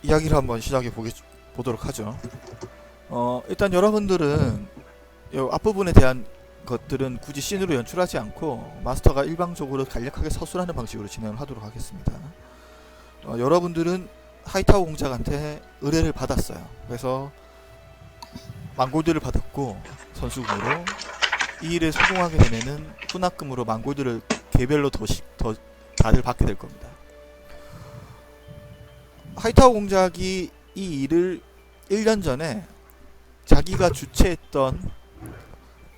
이야기를 한번 보도록 하죠. 일단 여러분들은 요 앞부분에 대한 것들은 굳이 씬으로 연출하지 않고 마스터가 일방적으로 간략하게 서술하는 방식으로 진행을 하도록 하겠습니다. 여러분들은 하이타워 공작한테 의뢰를 받았어요. 그래서 망골드를 받았고 선수금으로 이 일에 성공하게 되면은 훈납금으로 망골드를 개별로 더 다들 받게 될 겁니다. 하이타워 공작이 이 일을 1년 전에 자기가 주최했던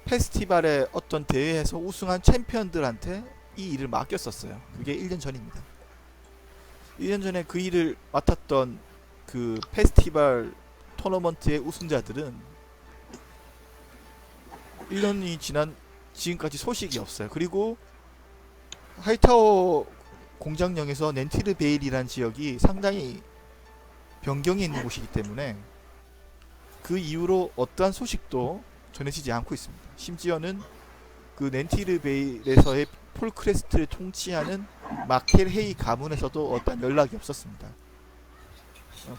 페스티벌의 어떤 대회에서 우승한 챔피언들한테 이 일을 맡겼었어요. 그게 1년 전입니다. 1년 전에 그 일을 맡았던 그 페스티벌 토너먼트의 우승자들은 1년이 지난 지금까지 소식이 없어요. 그리고 하이타워 공장령에서 넨티르 베일이라는 지역이 상당히 변경이 있는 곳이기 때문에 그 이후로 어떠한 소식도 전해지지 않고 있습니다. 심지어는 그 넨티르 베일에서의 폴크레스트를 통치하는 마켈 헤이 가문에서도 어떠한 연락이 없었습니다.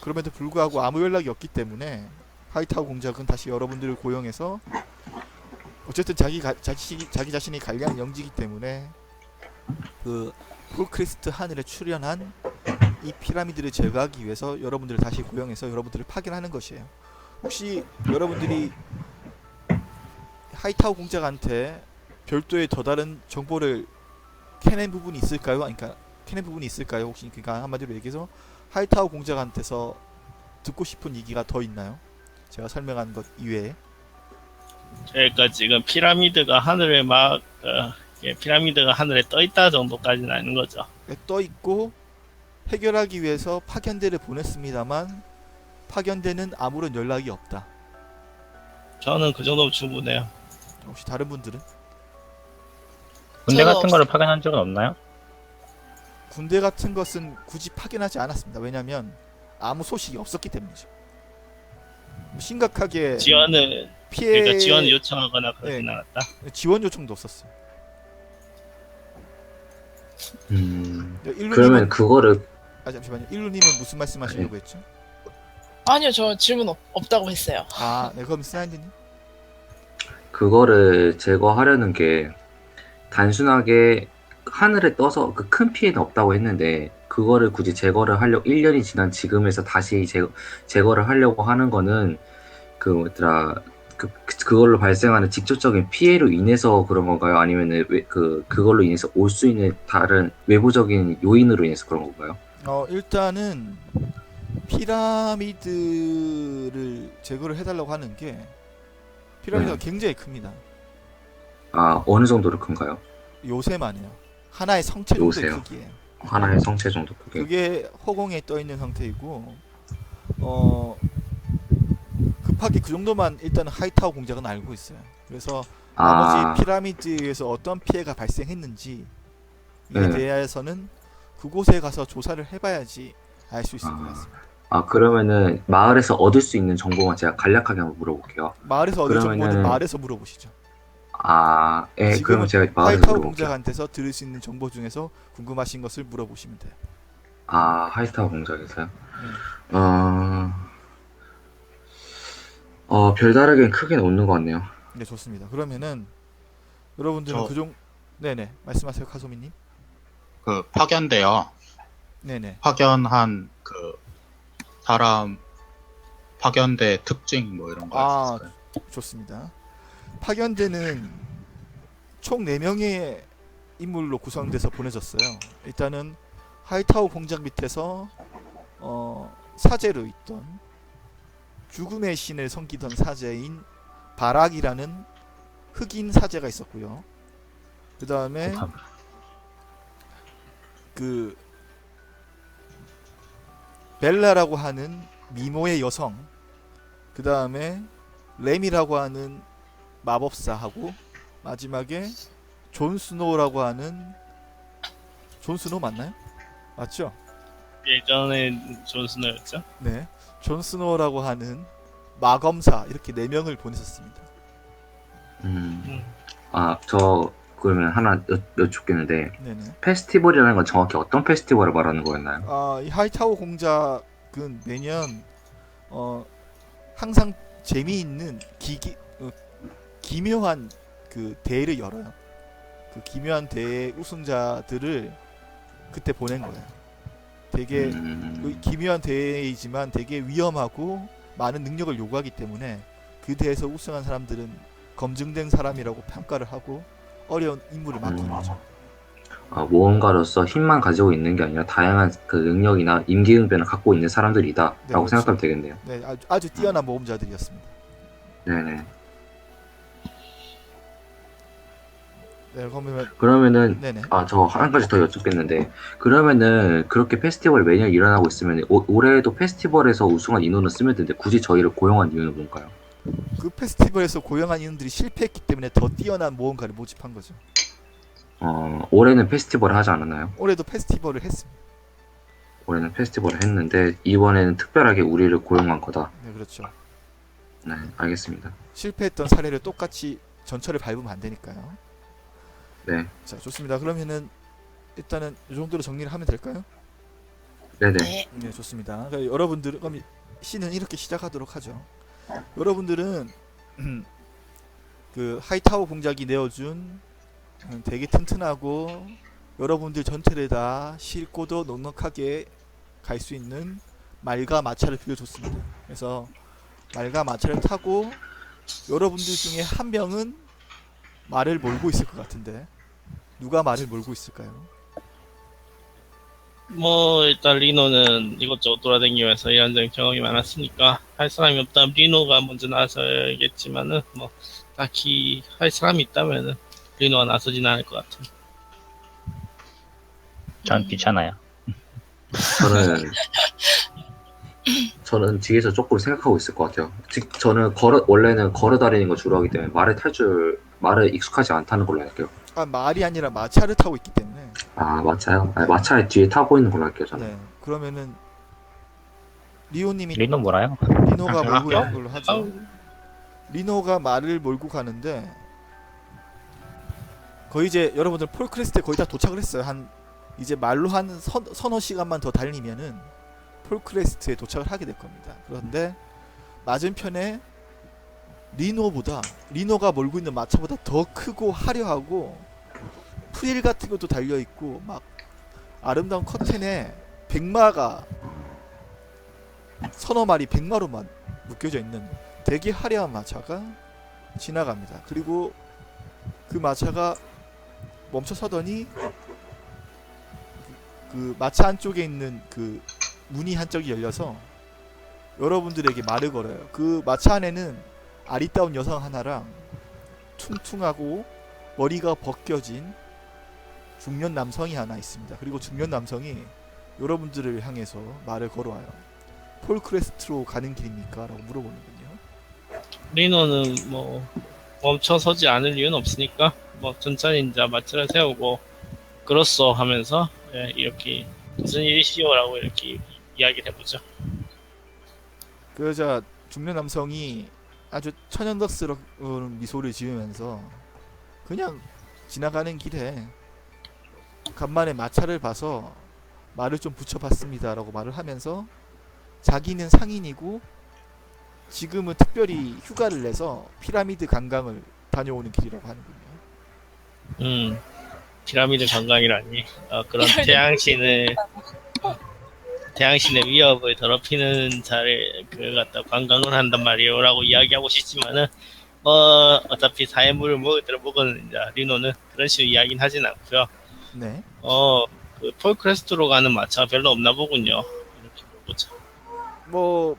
그럼에도 불구하고 아무 연락이 없기 때문에 하이타워 공작은 다시 여러분들을 고용해서 어쨌든 자기 자신이 관리하는 영지이기 때문에 그 폴크레스트 하늘에 출현한 이 피라미드를 제거하기 위해서 여러분들을 다시 고용해서 여러분들을 파견하는 것이에요. 혹시 여러분들이 하이타워 공작한테 별도의 더 다른 정보를 캐낸 부분이 있을까요? 그러니까 캐낸 부분이 있을까요? 혹시 그러니까 한마디로 얘기해서 하이타워 공작한테서 듣고 싶은 얘기가 더 있나요? 제가 설명한 것 이외에. 그러니까 지금 피라미드가 하늘에 피라미드가 하늘에 떠 있다 정도까지는 아닌 거죠. 떠 있고 해결하기 위해서 파견대를 보냈습니다만 파견대는 아무런 연락이 없다. 저는 그 정도면 충분해요. 혹시 다른 분들은? 군대 같은 거를 파견한 적은 없나요? 군대 같은 것은 굳이 파견하지 않았습니다. 왜냐면 아무 소식이 없었기 때문이죠. 심각하게 지원을 그러니까 지원을 요청하거나 그러진 않았다. 지원 요청도 없었어요. 그러면 그거를 잠시만요. 일루님은 무슨 말씀하시려고 했죠? 아니요, 저 질문 없다고 했어요. 네, 그럼 스나이드님. 그거를 제거하려는 게 단순하게 하늘에 떠서 그 큰 피해는 없다고 했는데 그거를 굳이 제거를 하려고 1년이 지난 지금에서 다시 제거를 하려고 하는 거는 그걸로 발생하는 직접적인 피해로 인해서 그런 건가요? 아니면은 그걸로 인해서 올 수 있는 다른 외부적인 요인으로 인해서 그런 건가요? 일단은 피라미드를 제거를 해달라고 하는 게 피라미드가 굉장히 큽니다. 어느 정도로 큰가요? 요새만요. 하나의 성체 정도의 요새요. 크기예요. 하나의 성체 정도 크기. 그게 허공에 떠 있는 상태이고, 급하게 그 정도만 일단 하이타워 공작은 알고 있어요. 그래서 나머지 피라미드에서 어떤 피해가 발생했는지 에 대해서는 그곳에 가서 조사를 해봐야지 알 수 있을 것 같습니다. 그러면은 마을에서 얻을 수 있는 정보만 제가 간략하게 한번 물어볼게요. 마을에서 얻을 정보는 마을에서 물어보시죠. 그러면 제가 마을에서 하이타워 물어볼게요. 공작한테서 들을 수 있는 정보 중에서 궁금하신 것을 물어보시면 돼요. 하이타워 공작에서요? 별다르게 크게는 없는 것 같네요. 네, 좋습니다. 그러면은 여러분들은 네네, 말씀하세요, 카소미님. 그 파견돼요. 네네. 파견한 그 사람 파견대 특징 뭐 이런 거 있을까요? 좋습니다. 파견대는 총 4명의 인물로 구성돼서 보내졌어요. 일단은 하이타워 공작 밑에서 사제로 있던 죽음의 신을 섬기던 사제인 바락이라는 흑인 사제가 있었고요. 그 다음에 그 벨라라고 하는 미모의 여성, 그 다음에 램이라고 하는 마법사하고 마지막에 존 스노우라고 하는 존 스노우 맞나요? 맞죠? 예전에 존 스노우였죠? 네, 존 스노우라고 하는 마검사 이렇게 4명을 보냈었습니다. 저 그러면 하나 여쭙겠는데 네네. 페스티벌이라는 건 정확히 어떤 페스티벌을 말하는 거였나요? 이 하이타워 공작의 그 매년 항상 재미있는 기묘한 그 대회를 열어요. 그 기묘한 대회 우승자들을 그때 보낸 거예요. 되게 그 기묘한 대회이지만 되게 위험하고 많은 능력을 요구하기 때문에 그 대회에서 우승한 사람들은 검증된 사람이라고 평가를 하고 어려운 임무를 맡기는 거죠. 모험가로서 힘만 가지고 있는 게 아니라 다양한 그 능력이나 임기응변을 갖고 있는 사람들이다라고 네, 그렇죠. 생각하면 되겠네요. 네, 아주 뛰어난 모험자들이었습니다. 네네. 네, 그러면은 네네. 저 한 가지 더 여쭙겠는데, 그러면은 그렇게 페스티벌이 매년 일어나고 있으면 올해도 페스티벌에서 우승한 인원을 쓰면 되는데 굳이 저희를 고용한 이유는 뭘까요? 그 페스티벌에서 고용한 인원들이 실패했기 때문에 더 뛰어난 모험가를 모집한 거죠. 올해는 페스티벌을 하지 않았나요? 올해도 페스티벌을 했습니다. 올해는 페스티벌을 했는데 이번에는 특별하게 우리를 고용한 거다. 네, 그렇죠. 네, 알겠습니다. 실패했던 사례를 똑같이 전철을 밟으면 안 되니까요. 네, 자, 좋습니다. 그러면은 일단은 이 정도로 정리를 하면 될까요? 네네. 네. 네, 좋습니다. 그럼 여러분들은 그럼 시는 이렇게 시작하도록 하죠. 여러분들은 그 하이타워 공작이 내어준 되게 튼튼하고 여러분들 전체를 다 싣고도 넉넉하게 갈 수 있는 말과 마차를 빌려줬습니다. 그래서 말과 마차를 타고 여러분들 중에 한 명은 말을 몰고 있을 것 같은데 누가 말을 몰고 있을까요? 뭐 일단 리노는 이것저것 돌아다니면서 이런저런 경험이 많았으니까 할 사람이 없다면 리노가 먼저 나서야겠지만은 뭐 딱히 할 사람이 있다면은 리노가 나서진 않을 것 같아요. 전 귀찮아요. 저는 뒤에서 조금 생각하고 있을 것 같아요. 저는 원래는 걸어 다니는 거 주로 하기 때문에 말에 익숙하지 않다는 걸로 할게요. 말이 아니라 마차를 타고 있기 때문에. 마차요? 마차에 뒤에 타고 있는 걸로 할게요, 저는. 네. 그러면은 리오님이 리노 뭐라요? 리노가 몰고 있는 걸로 하죠. 리노가 말을 몰고 가는데 거의 이제 여러분들 폴크레스트에 거의 다 도착을 했어요. 이제 말로 한 서너 시간만 더 달리면은 폴크레스트에 도착을 하게 될 겁니다. 그런데 맞은편에 리노가 몰고 있는 마차보다 더 크고 화려하고 프릴 같은 것도 달려 있고 막 아름다운 커튼에 백마가 서너 마리 백마로만 묶여져 있는 되게 화려한 마차가 지나갑니다. 그리고 그 마차가 멈춰 서더니 그 마차 안쪽에 있는 그 문이 한쪽이 열려서 여러분들에게 말을 걸어요. 그 마차 안에는 아리따운 여성 하나랑 퉁퉁하고 머리가 벗겨진 중년 남성이 하나 있습니다. 그리고 중년 남성이 여러분들을 향해서 말을 걸어와요. 폴크레스트로 가는 길입니까? 라고 물어보는군요. 리노는 뭐 멈춰서지 않을 이유는 없으니까 뭐 천천히 이제 마차를 세우고 그렇소 하면서 이렇게 무슨 일이시오라고 이렇게 이야기를 해보죠. 그러자 중년 남성이 아주 천연덕스러운 미소를 지으면서 그냥 지나가는 길에 간만에 마차를 봐서 말을 좀 붙여봤습니다 라고 말을 하면서 자기는 상인이고 지금은 특별히 휴가를 내서 피라미드 관광을 다녀오는 길이라고 하는군요. 피라미드 관광이라니 그런 태양신의 위협을 더럽히는 자를 갖다 관광을 한단 말이에요라고 이야기하고 싶지만은 어차피 사회물을 먹은 이제 리노는 그런 식으로 이야기는 하진 않고요. 네. 그 폴크레스트로 가는 마차가 별로 없나 보군요. 이렇게 보자. 뭐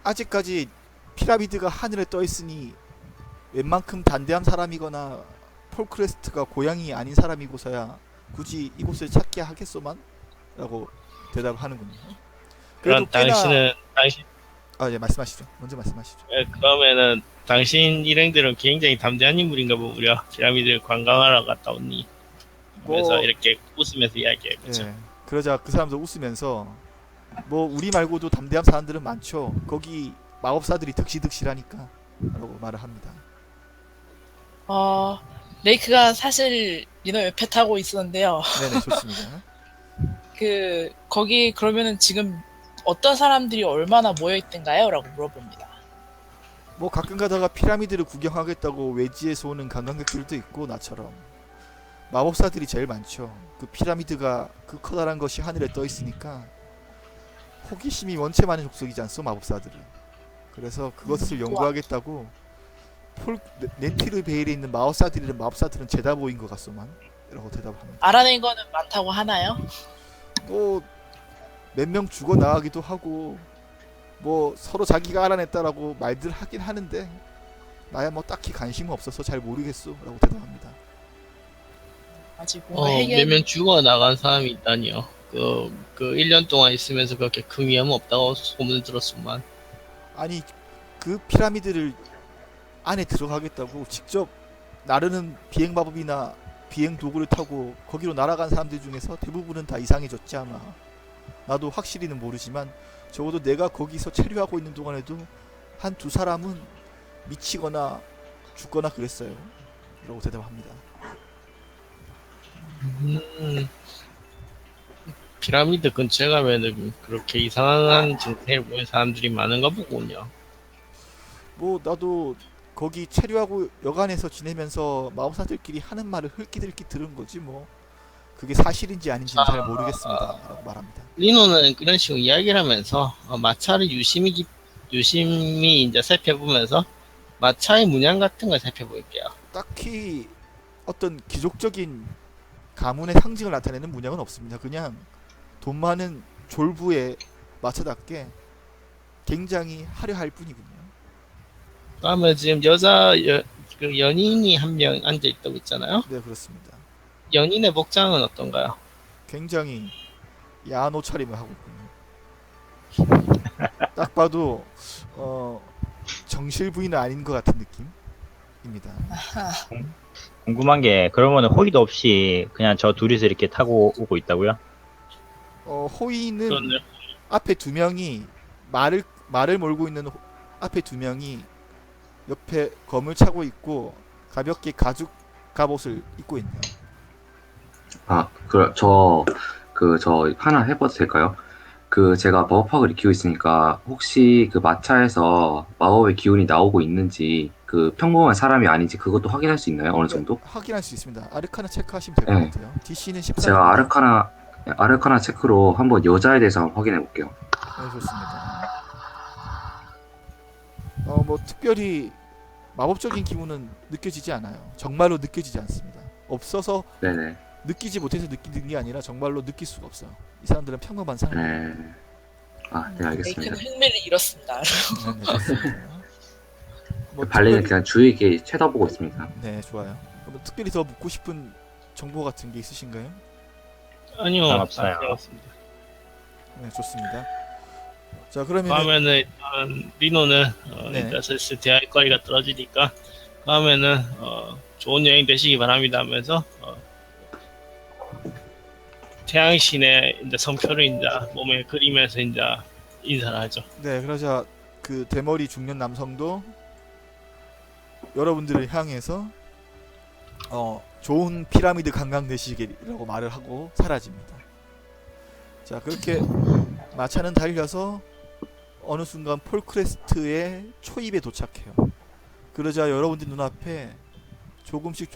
아직까지 피라미드가 하늘에 떠 있으니 웬만큼 단대한 사람이거나 폴크레스트가 고향이 아닌 사람이고서야 굳이 이곳을 찾게 하겠소만? 라고 대답하는군요. 그럼 당신은 예, 말씀하시죠. 먼저 말씀하시죠. 그러면은 당신 일행들은 굉장히 담대한 인물인가 보구려. 피라미드 관광하러 갔다 오니. 그래서 이렇게 웃으면서 이야기해보죠. 예. 그러자 그 사람도 웃으면서 뭐 우리 말고도 담대한 사람들은 많죠. 거기 마법사들이 득실득실하니까 라고 말을 합니다. 레이크가 사실 리노 옆에 타고 있었는데요. 네네, 좋습니다. 거기 그러면은 지금 어떤 사람들이 얼마나 모여 있던가요? 라고 물어봅니다. 뭐 가끔 가다가 피라미드를 구경하겠다고 외지에서 오는 관광객들도 있고 나처럼 마법사들이 제일 많죠. 그 피라미드가 그 커다란 것이 하늘에 떠 있으니까 호기심이 원체 많은 족속이지 않소 마법사들은. 그래서 그것을 연구하겠다고 넨티르 베일에 있는 마법사들은 죄다 모인 것 같소만 라고 대답합니다. 알아낸 거는 많다고 하나요? 또 몇 명 죽어 나가기도 하고 뭐 서로 자기가 알아냈다라고 말들 하긴 하는데 나야 뭐 딱히 관심은 없어서 잘 모르겠소 라고 대답합니다. 아직 뭔가 해결. 몇 명 죽어 나간 사람이 있다니요. 그 1년 동안 있으면서 그렇게 큰 위험 없다고 소문을 들었지만. 아니 그 피라미드를 안에 들어가겠다고 직접 나르는 비행 마법이나 비행 도구를 타고 거기로 날아간 사람들 중에서 대부분은 다 이상해졌지 아마. 나도 확실히는 모르지만 적어도 내가 거기서 체류하고 있는 동안에도 한 두 사람은 미치거나 죽거나 그랬어요 라고 대답합니다. 피라미드 근처에 가면은 그렇게 이상한 증세를 보는 사람들이 많은가 보군요. 뭐 나도 거기 체류하고 여간에서 지내면서 마법사들끼리 하는 말을 흘끼들끼 들은 거지 뭐 그게 사실인지 아닌지는 잘 모르겠습니다 라고 말합니다. 리노는 이런 식으로 이야기를 하면서 마차를 유심히 이제 살펴보면서 마차의 문양 같은 걸 살펴볼게요. 딱히 어떤 기족적인 가문의 상징을 나타내는 문양은 없습니다. 그냥 돈 많은 졸부의 마차답게 굉장히 화려할 뿐이군요. 그러면 지금 그 연인이 한 명 앉아 있다고 있잖아요. 네 그렇습니다. 연인의 복장은 어떤가요? 굉장히 야한 옷차림을 하고 있군요. 딱 봐도 정실 부인은 아닌 것 같은 느낌입니다. 궁금한 게 그러면 호의도 없이 그냥 저 둘이서 이렇게 타고 오고 있다고요? 호이는 그렇네요. 앞에 두 명이 말을 몰고 있는 앞에 두 명이 옆에 검을 차고 있고 가볍게 가죽 갑옷을 입고 있네요. 저 하나 해봐도 될까요? 제가 마법학을 익히고 있으니까 혹시 그 마차에서 마법의 기운이 나오고 있는지 평범한 사람이 아닌지 그것도 확인할 수 있나요? 어느 정도? 네, 확인할 수 있습니다. 아르카나 체크하시면 될 것 네. 같아요. DC는 14. 제가 아르카나 체크로 한번 여자에 대해서 한번 확인해 볼게요. 네, 좋습니다. 뭐 특별히 마법적인 기분은 느껴지지 않아요. 정말로 느껴지지 않습니다. 없어서 네네. 느끼지 못해서 느끼는 게 아니라 정말로 느낄 수가 없어요. 이 사람들은 평범한 사람이에요. 네. 네, 알겠습니다. 메이크는 흥미를 잃었습니다. 네, 좋습니다. 뭐 발레는 특별히- 그냥 주의 있게 쳐다보고 있습니다. 네, 좋아요. 뭐 특별히 더 묻고 싶은 정보 같은 게 있으신가요? 아니요, 없어요. 다 되었습니다. 네, 좋습니다. 자, 그러면 다음에는 일단 리노는 네. 일단 슬슬 대할 거리가 떨어지니까 다음에는 좋은 여행 되시기 바랍니다 하면서 태양신의 이제 성표를 이제 몸에 그리면서 이제 인사를 하죠. 네, 그러자 그 대머리 중년 남성도 여러분들을 향해서 좋은 피라미드 관광 되시기라고 말을 하고 사라집니다. 자, 그렇게 마차는 달려서 어느 순간 폴크레스트의 초입에 도착해요. 그러자 여러분들 눈앞에 조금씩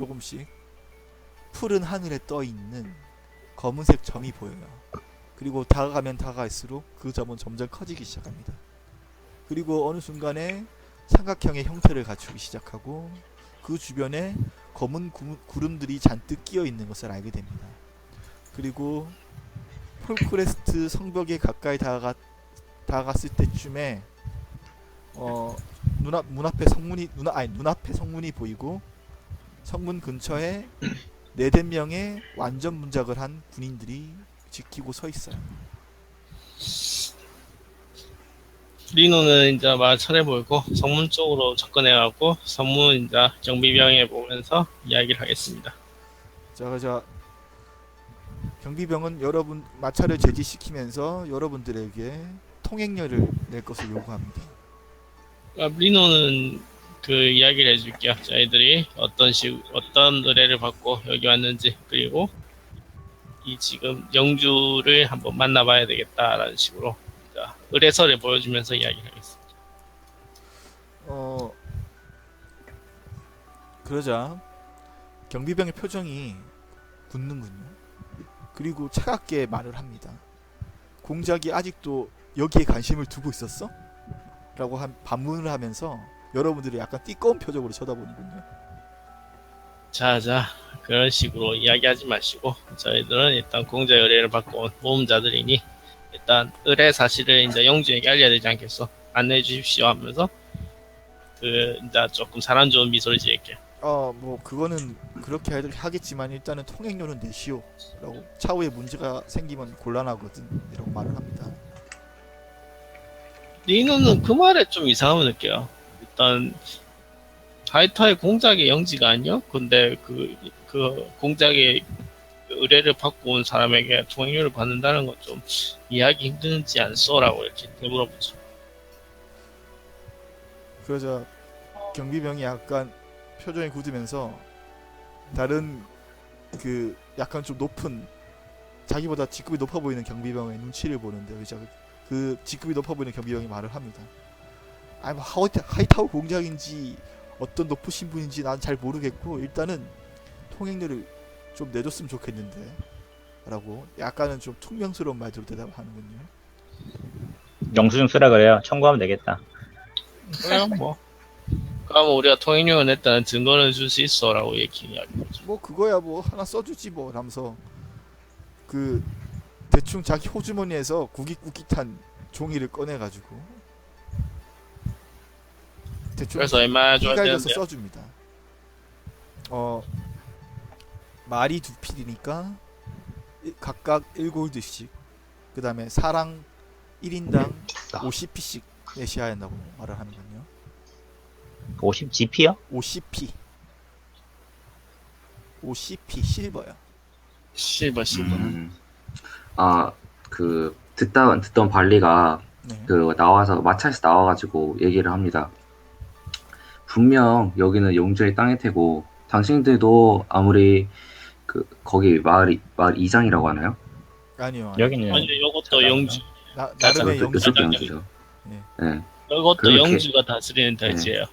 푸른 하늘에 떠 있는 검은색 점이 보여요. 그리고 다가가면 다가갈수록 그 점은 점점 커지기 시작합니다. 그리고 어느 순간에 삼각형의 형태를 갖추기 시작하고 그 주변에 검은 구름들이 잔뜩 끼어 있는 것을 알게 됩니다. 그리고 폴크레스트 성벽에 가까이 다가갔을 때쯤에 눈앞에 성문이 보이고 성문 근처에 4-5명의 완전 문작을 한 군인들이 지키고 서 있어요. 리노는 이제 마차를 몰고 성문 쪽으로 접근해가고 성문 이제 경비병에 보면서 이야기를 하겠습니다. 자, 경비병은 여러분 마차를 제지시키면서 여러분들에게 통행료를 낼 것을 요구합니다. 리노는 그 이야기를 해줄게요. 저희들이 어떤 의뢰를 받고 여기 왔는지, 그리고 이 지금 영주를 한번 만나봐야 되겠다라는 식으로 자, 의뢰서를 보여주면서 이야기를 하겠습니다. 그러자 경비병의 표정이 굳는군요. 그리고 차갑게 말을 합니다. 공작이 아직도 여기에 관심을 두고 있었어? 라고 반문을 하면서 여러분들이 약간 띠꺼운 표정으로 쳐다보는군요. 자, 그런 식으로 이야기하지 마시고 저희들은 일단 공작 의뢰를 받고 온 모험자들이니 일단 의뢰 사실을 이제 영주에게 알려야 되지 않겠어? 안내해 주십시오 하면서 그 이제 조금 사람 좋은 미소를 지을게요. 뭐 그거는 그렇게 하겠지만 일단은 통행료는 내시오 라고 차후에 문제가 생기면 곤란하거든 이라고 말을 합니다. 리노는 그 말에 좀 이상함을 느껴요. 일단 하이타의 공작의 영지가 아니야? 근데 그 공작의 의뢰를 받고 온 사람에게 통행료를 받는다는 건 좀 이해하기 힘들지 않소라고 이렇게 물어보죠. 그러자 경비병이 약간 표정이 굳으면서 다른 그 약간 좀 높은 자기보다 직급이 높아 보이는 경비병의 눈치를 보는데 의자 그 직급이 높아 보이는 경비병이 말을 합니다. 아니 뭐 하이타워 공작인지 어떤 높으신 분인지 난 잘 모르겠고 일단은 통행료를 좀 내줬으면 좋겠는데 라고 약간은 좀 퉁명스러운 말투로 대답하는군요. 영수증 쓰라 그래요. 청구하면 되겠다. 그래요 뭐. 그럼 우리가 통행료를 냈다는 증거를 줄 수 있어라고 얘기하죠. 뭐 그거야 뭐 하나 써주지 뭐 라면서 그 대충 자기 호주머니에서 구깃구깃한 종이를 꺼내가지고 대충 그래서 얼마나 줘야 휘갈겨서 되는데요? 써줍니다. 말이 2필이니까 각각 1골드씩 그 다음에 사랑 1인당 50p씩 내셔야 한다고 말을 하는군요. 50GP요? 50p 50p 실버요. 실버. 그 듣던 발리가 네. 그 나와서 마차에서 나와가지고 얘기를 합니다. 분명 여기는 영주의 땅일 테고 당신들도 아무리 그 거기 마을 이장이라고 하나요? 아니요. 여기는 아니 이것도 영주. 나름의 자, 영주. 이것도 영주죠. 네. 네. 이것도 그렇게- 영주가 다스리는 대지예요.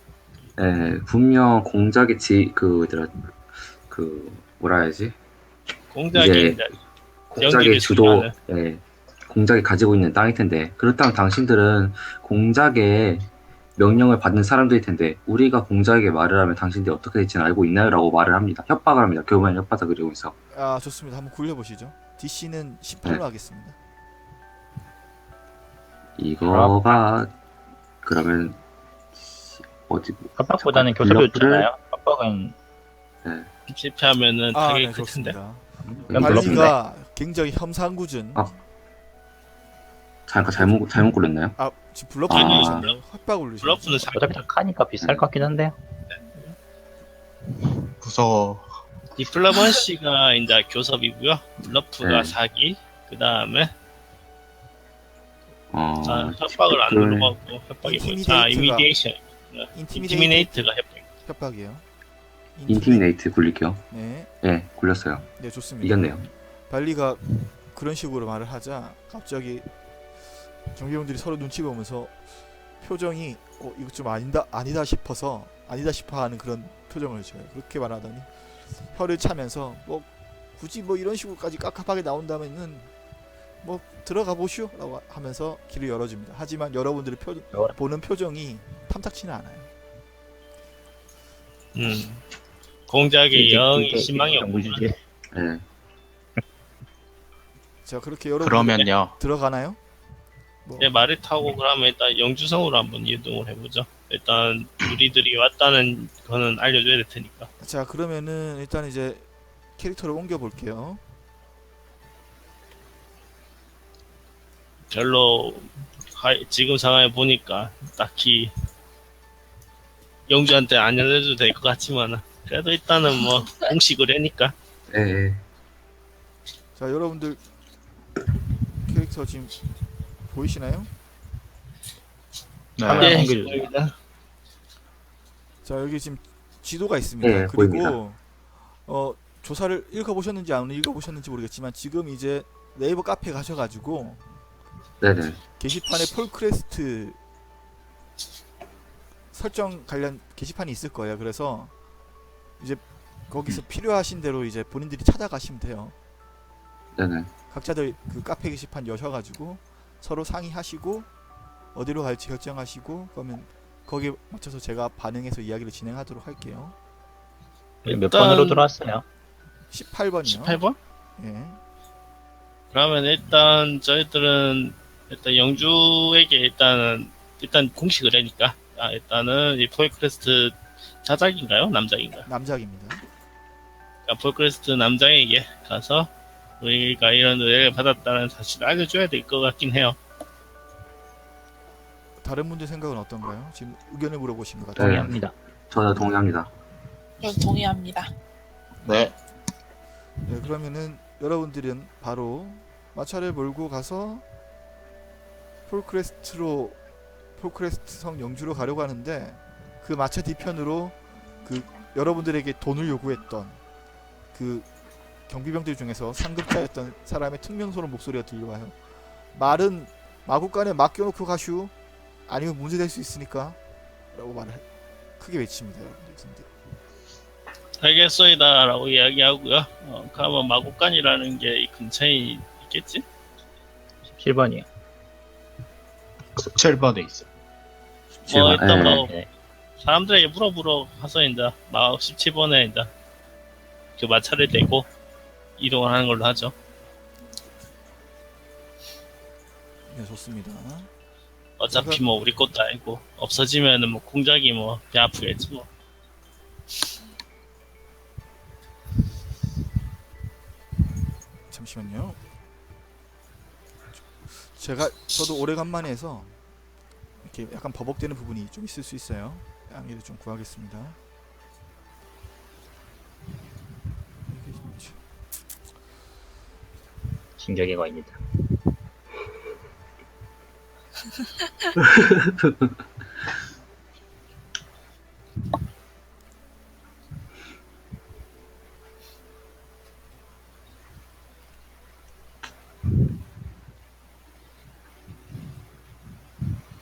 네, 분명 공작의 뭐라 해야지? 공작이 이제 이제 공작의 연기를 주도, 수행하는. 예, 공작이 가지고 있는 땅일 텐데, 그렇다면 당신들은 공작의 명령을 받는 사람들일 텐데, 우리가 공작에게 말을 하면 당신들이 어떻게 될지는 알고 있나요? 라고 말을 합니다. 협박을 합니다. 교만 협박을 그리고서. 좋습니다. 한번 굴려보시죠. DC는 18로 네. 하겠습니다. 이거가, 그러면, 어디, 협박보다는 잠깐, 교섭이 블러프를- 좋잖아요. 협박은 실패하면은 네, 타격이 클 텐데. 좋습니다. 그럼 블러프인데. 발리가 굉장히 험상궂은 아. 잠깐 잘못 골랐나요? 지금 블러프 아. 올리셨네요. 협박 올리셨네요. 블러프는 어차피 다 카니까 비쌀 것 같긴 한데요. 무서워. 디플로먼시가 이제 교섭이고요. 블러프가 네. 사기. 그 다음에 어, 협박을 안 그러네. 누르고 협박이 뭐지? 이미디에이션. 인티미네이트가 협박. 협박이에요. 인티미네이트 굴릴게요. 네, 예, 굴렸어요. 네 좋습니다. 이겼네요. 발리가 그런 식으로 말을 하자 갑자기 경비병들이 서로 눈치 보면서 표정이 이거 좀 아니다 싶어서 아니다 싶어하는 그런 표정을 지어요. 그렇게 말하더니 혀를 차면서 뭐 굳이 뭐 이런 식으로까지 깝깝하게 나온다면은 뭐 들어가 보시오라고 하면서 길을 열어줍니다. 하지만 여러분들의 보는 표정이 탐탁치는 않아요. 공작이 영이 희망이 없구나. 무지개. 예. 자 그렇게 여러분 그러면요. 들어가나요? 뭐, 네, 말을 타고 그러면 일단 영주성으로 한번 이동을 해보죠. 일단 우리들이 왔다는 거는 알려줘야 될 테니까. 자 그러면은 일단 이제 캐릭터를 옮겨 볼게요. 별로 지금 상황에 보니까 딱히 영주한테 안 알려줘도 될 것 같지만은 그래도 일단은 뭐 공식을 하니까. 예, 예. 자 여러분들 캐릭터 지금 보이시나요? 네. 네. 보입니다. 자 여기 지금 지도가 있습니다. 예, 그리고 보입니다. 조사를 읽어보셨는지 안 읽어보셨는지 모르겠지만 지금 이제 네이버 카페 가셔가지고 네네. 게시판에 폴크레스트 설정 관련 게시판이 있을 거예요. 그래서 이제 거기서 필요하신 대로 이제 본인들이 찾아가시면 돼요. 네네. 각자들 그 카페 게시판 여셔가지고 서로 상의하시고 어디로 갈지 결정하시고 그러면 거기에 맞춰서 제가 반응해서 이야기를 진행하도록 할게요. 몇 번으로 들어왔어요? 18번이요. 18번? 예. 그러면 일단 저희들은 일단 영주에게 일단 공식을 하니까 일단은 이 폴크레스트 자작인가요? 남작인가요? 남작입니다. 그러니까 폴크레스트 남작에게 가서 우리가 이런 의뢰를 받았다는 사실을 알려줘야 될 것 같긴 해요. 다른 분들 생각은 어떤가요? 지금 의견을 물어보신 것 같아요. 동의합니다. 저도 동의합니다. 저도 동의합니다. 네. 네, 그러면은 여러분들은 바로 마차를 몰고 가서 폴크레스트 성 영주로 가려고 하는데 그 마차 뒤편으로 그 여러분들에게 돈을 요구했던 그 경비병들 중에서 상급자였던 사람의 특명스러운 목소리가 들려와요. 말은 마구간에 맡겨놓고 가슈 아니면 문제될 수 있으니까 라고 말을 크게 외칩니다. 여러분들. 알겠소이다 라고 이야기하고요. 그러면 마곡간이라는 게 이 근처에 있겠지? 17번이요. 17번에 있어요. 일단 예. 뭐 사람들에게 물어보러 가서 이제 막 17번에 이제 그 마차를 대고 이동을 하는 걸로 하죠. 네, 좋습니다. 어차피 뭐 우리 것도 아니고 없어지면은 뭐 공작이 뭐 배 아프겠지 뭐. 잠시만요. 저도 오래간만에 해서 이렇게 약간 버벅대는 부분이 좀 있을 수 있어요. 양해를 좀 구하겠습니다. 진격의 거입니다.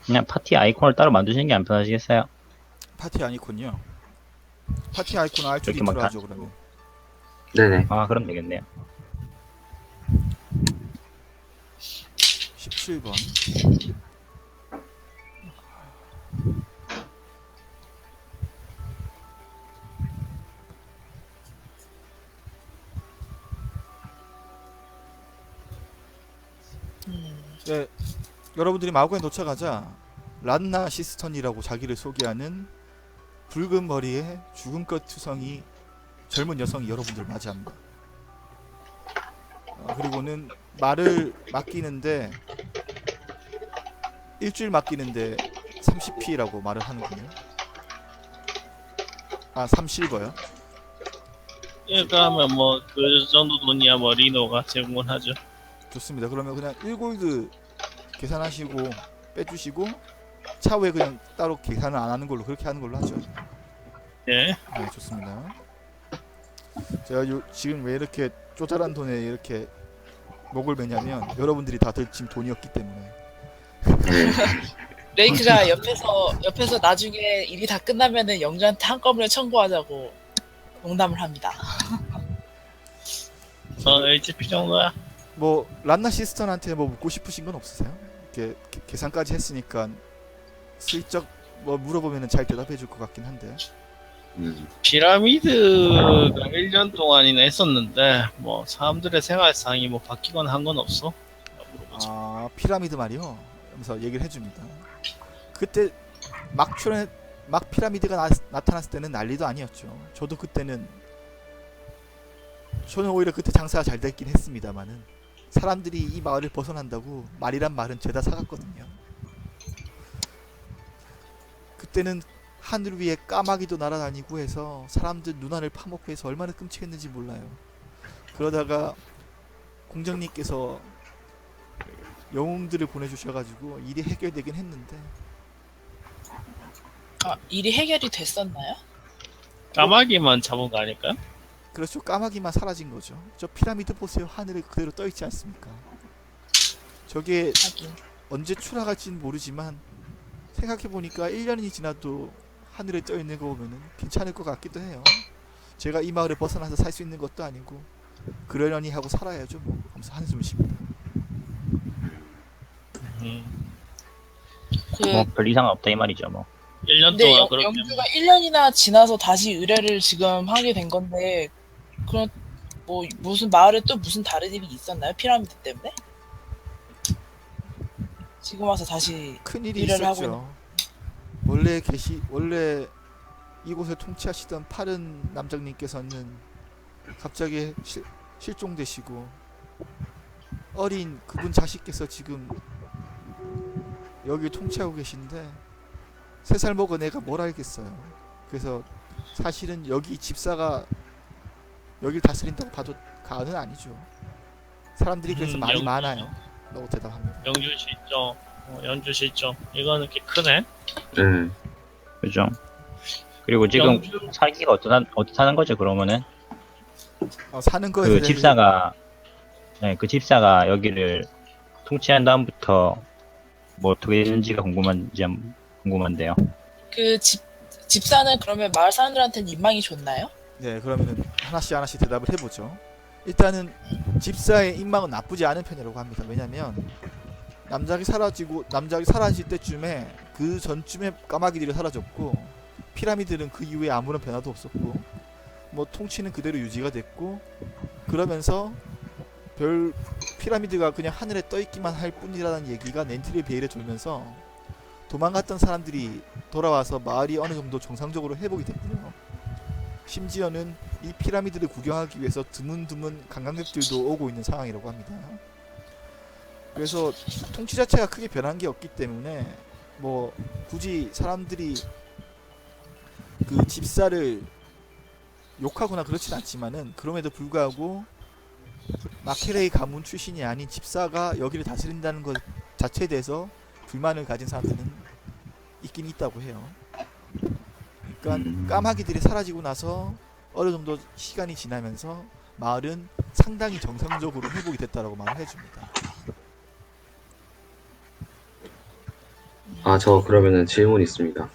그냥 파티 아이콘을 따로 만드시는 게 안 편하시겠어요? 파티 아이콘이요. 파티 아이콘 R2 이렇게 리트로 막 하죠 그러면. 네네. 아, 그럼 되겠네요. 17번. 네, 여러분들이 마구에 도착하자 란나 시스턴이라고 자기를 소개하는 붉은 머리에 죽음꽃 투성이 젊은 여성이 여러분들 맞이합니다. 그리고는 말을 맡기는데 일주일 맡기는데 30p라고 말을 하는군요. 아, 3실버요? 예, 그러면 뭐 그 정도 돈이야 뭐 리노가 제공을 하죠. 좋습니다. 그러면 그냥 1골드 계산하시고 빼주시고 차후에 그냥 따로 계산을 안 하는 걸로 그렇게 하는 걸로 하죠. 예. 네, 좋습니다. 제가 지금 왜 이렇게 쪼잘한 돈에 이렇게 목을 매냐면 여러분들이 다들 지금 돈이었기 때문에. 레이크가 옆에서 나중에 일이 다 끝나면은 영주한테 한꺼번에 청구하자고 농담을 합니다. HP 정도야. 뭐 란나 시스턴한테 뭐 묻고 싶으신 건 없으세요? 이렇게 계산까지 했으니까 슬쩍 뭐 물어보면은 잘 대답해 줄 것 같긴 한데. 피라미드가 1년 동안이나 했었는데 뭐 사람들의 생활상이 뭐 바뀌거나 한 건 없어? 물어보죠. 아, 피라미드 말이요. 하면서 얘기를 해줍니다. 그때 막 피라미드가 나타났을 때는 난리도 아니었죠. 저는 오히려 그때 장사가 잘 됐긴 했습니다만은 사람들이 이 마을을 벗어난다고 말이란 말은 죄다 사갔거든요. 그때는 하늘 위에 까마귀도 날아다니고 해서 사람들 눈알을 파먹고 해서 얼마나 끔찍했는지 몰라요. 그러다가 공장님께서 영웅들을 보내주셔가지고 일이 해결되긴 했는데. 아, 일이 해결이 됐었나요? 까마귀만 잡은 거 아닐까요? 그렇죠. 까마귀만 사라진 거죠. 저 피라미드 보세요. 하늘에 그대로 떠 있지 않습니까? 저게 하긴. 언제 추락할지는 모르지만 생각해 보니까 1년이 지나도 하늘에 떠 있는 거 보면은 괜찮을 것 같기도 해요. 제가 이 마을에 벗어나서 살 수 있는 것도 아니고 그러려니 하고 살아야죠 뭐 하면서 한숨을 쉽니다. 그 뭐 별 이상 없다 이 말이죠 뭐. 1년 근데 동안 그렇게 영주가 1년이나 지나서 다시 의뢰를 지금 하게 된 건데 그럼 뭐 무슨 마을에 또 무슨 다른 일이 있었나요? 피라미드 때문에? 지금 와서 다시 큰일이 일을 하고 있었죠. 원래 이곳을 통치하시던 파른 남장님께서는 갑자기 실종되시고 어린 그분 자식께서 지금 여기를 통치하고 계신데 3살 먹은 애가 뭘 알겠어요. 그래서 사실은 여기 집사가 여길 다스린다고 봐도 과언은 아니죠. 사람들이 그래서 말이 영주. 많아요 라고 대답합니다. 영주 실종, 연주 실종. 이거는 꽤 크네. 네. 그죠? 그리고 지금 영주. 살기가 어떻다는 거죠 그러면은? 사는 거에 그 대해 집사가 네, 그 집사가 여기를 통치한 다음부터 뭐 어떻게 되는지가 궁금한데요. 그 집사는 그러면 마을 사람들한테는 인망이 좋나요? 네, 그러면은 하나씩 대답을 해보죠. 일단은 집사의 인망은 나쁘지 않은 편이라고 합니다. 왜냐면 남작이 사라질 때쯤에 그 전쯤에 까마귀들이 사라졌고 피라미드는 그 이후에 아무런 변화도 없었고 뭐 통치는 그대로 유지가 됐고 그러면서 별 피라미드가 그냥 하늘에 떠 있기만 할 뿐이라는 얘기가 넨트리 베일에 돌면서 도망갔던 사람들이 돌아와서 마을이 어느 정도 정상적으로 회복이 됐고요. 심지어는 이 피라미드를 구경하기 위해서 드문드문 관광객들도 오고 있는 상황이라고 합니다. 그래서 통치 자체가 크게 변한 게 없기 때문에 뭐 굳이 사람들이 그 집사를 욕하거나 그렇진 않지만은 그럼에도 불구하고 마케레이 가문 출신이 아닌 집사가 여기를 다스린다는 것 자체에 대해서 불만을 가진 사람들은 있긴 있다고 해요. 그러니까 까마귀들이 사라지고 나서 어느 정도 시간이 지나면서 마을은 상당히 정상적으로 회복이 됐다라고 말을 해줍니다. 저 그러면은 질문 있습니다.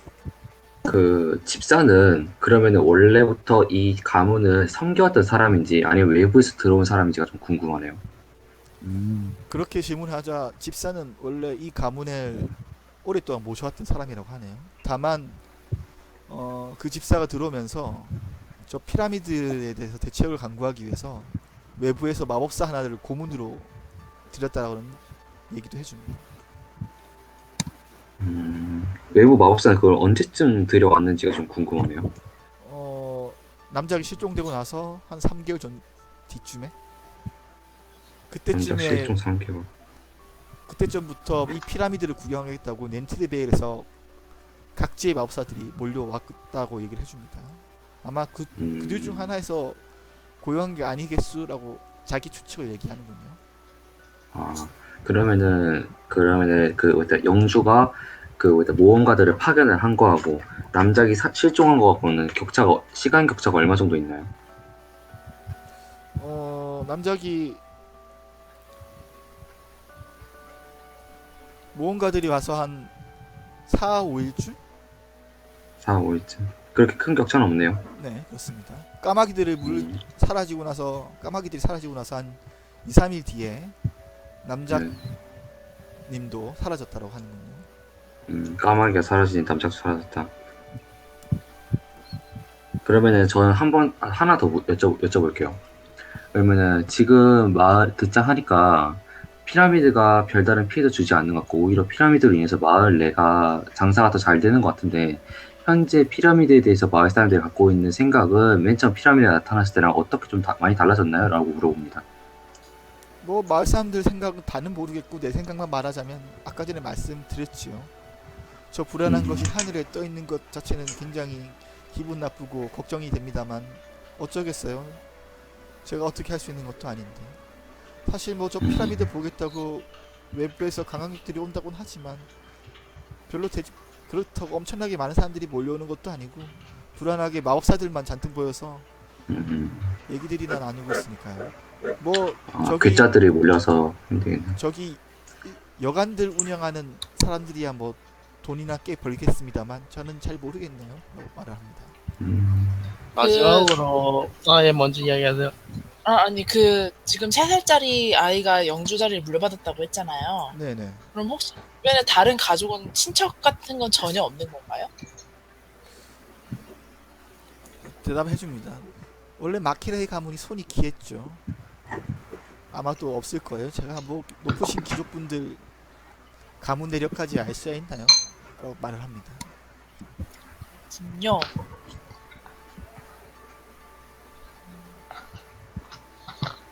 그 집사는 그러면은 원래부터 이 가문을 섬겨왔던 사람인지 아니면 외부에서 들어온 사람인지가 좀 궁금하네요. 그렇게 질문하자 집사는 원래 이 가문을 오랫동안 모셔왔던 사람이라고 하네요. 다만 그 집사가 들어오면서 저 피라미드에 대해서 대책을 강구하기 위해서 외부에서 마법사 하나를 고문으로 들였다라는 얘기도 해줍니다. 외부 마법사는 그걸 언제쯤 들여왔는지가 좀 궁금하네요. 남작이 실종되고 나서 한 3개월 전 뒤쯤에 남자 실종 3개월. 그때쯤부터 이 피라미드를 구경하겠다고 넨트리베일에서 각지의 마법사들이 몰려왔다고 얘기를 해줍니다. 아마 그들 중 하나에서 고용한 게 아니겠수라고 자기 추측을 얘기하는군요. 그러면은 그 영주가 그 모험가들을 파견을 한 거하고 남작이 실종한 거하고는 시간 격차가 얼마 정도 있나요? 남작이 모험가들이 와서 한 4, 5일쯤? 4, 5일쯤. 그렇게 큰 격차는 없네요. 네, 그렇습니다. 까마귀들이 사라지고 나서 한 2, 3일 뒤에 남작님도 사라졌다고 하는군요. 까마귀가 사라지니 남작도 사라졌다. 그러면은 저는 하나 더 여쭤볼게요. 그러면은 지금 마을 듣자 하니까 피라미드가 별다른 피해도 주지 않는 것 같고 오히려 피라미드로 인해서 마을 내가 장사가 더 잘 되는 것 같은데 현재 피라미드에 대해서 마을 사람들이 갖고 있는 생각은 맨 처음 피라미드가 나타났을 때랑 어떻게 좀 많이 달라졌나요? 라고 물어봅니다. 뭐 마을 사람들 생각은 다는 모르겠고 내 생각만 말하자면 아까 전에 말씀드렸지요. 저 불안한 것이 하늘에 떠 있는 것 자체는 굉장히 기분 나쁘고 걱정이 됩니다만 어쩌겠어요. 제가 어떻게 할 수 있는 것도 아닌데. 사실 뭐 저 피라미드 보겠다고 외부에서 관광객들이 온다고는 하지만 별로 그렇다고 엄청나게 많은 사람들이 몰려오는 것도 아니고 불안하게 마법사들만 잔뜩 보여서 얘기들이나 나누고 있으니까요. 뭐 저기 글자들이 몰려서 힘들겠네. 저기 여관들 운영하는 사람들이야 뭐 돈이나 꽤 벌겠습니다만 저는 잘 모르겠네요. 라고 말을 합니다. 마지막으로 예, 먼저 이야기하세요. 아니 그 지금 3살짜리 아이가 영주 자리를 물려받았다고 했잖아요. 네네. 그럼 혹시 주변에 다른 가족은 친척 같은 건 전혀 없는 건가요? 대답해 줍니다. 원래 마키레이 가문이 손이 귀했죠. 아마도 없을 거예요. 제가 뭐 높으신 귀족분들 가문 내력까지 알 수야 있나요? 라고 말을 합니다. 군요.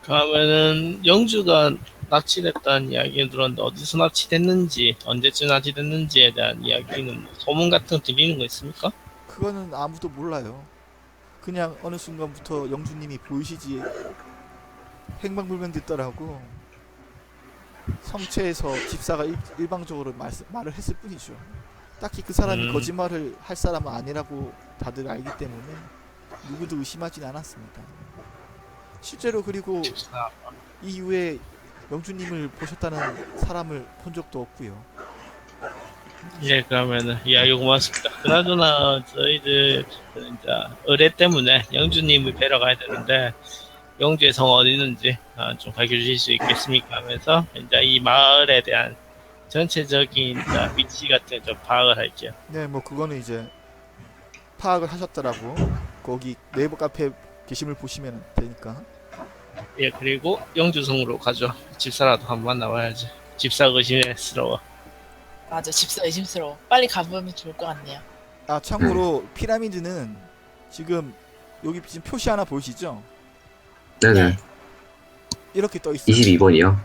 그러면은 영주가 납치됐다는 이야기를 들었는데 어디서 납치됐는지 언제쯤 납치됐는지에 대한 이야기는 소문 같은 거 들리는 거 있습니까? 그거는 아무도 몰라요. 그냥 어느 순간부터 영주님이 보이시지 행방불명됐더라고. 성체에서 집사가 일방적으로 말을 했을 뿐이죠. 딱히 그 사람이 거짓말을 할 사람은 아니라고 다들 알기 때문에 누구도 의심하진 않았습니다. 실제로 그리고 집사. 이후에 영주님을 보셨다는 사람을 본 적도 없고요. 예, 그러면은 이야기 고맙습니다. 그나저나 저희들 진짜 의뢰 때문에 영주님을 뵈러 가야 되는데 영주의 성 어디 있는지 좀 밝혀주실 수 있겠습니까? 하면서 이제 이 마을에 대한 전체적인 이제 위치 같은 거 좀 파악을 할게요. 네, 뭐 그거는 이제 파악을 하셨더라고. 거기 네이버 카페 게시물 보시면 되니까. 예, 그리고 영주성으로 가죠. 집사라도 한번 만나봐야지. 집사 의심스러워. 맞아, 집사 의심스러워. 빨리 가보면 좋을 것 같네요. 아 참고로 피라미드는 지금 여기 지금 표시 하나 보이시죠? 네네. 이렇게 떠 있어요. 22번이요?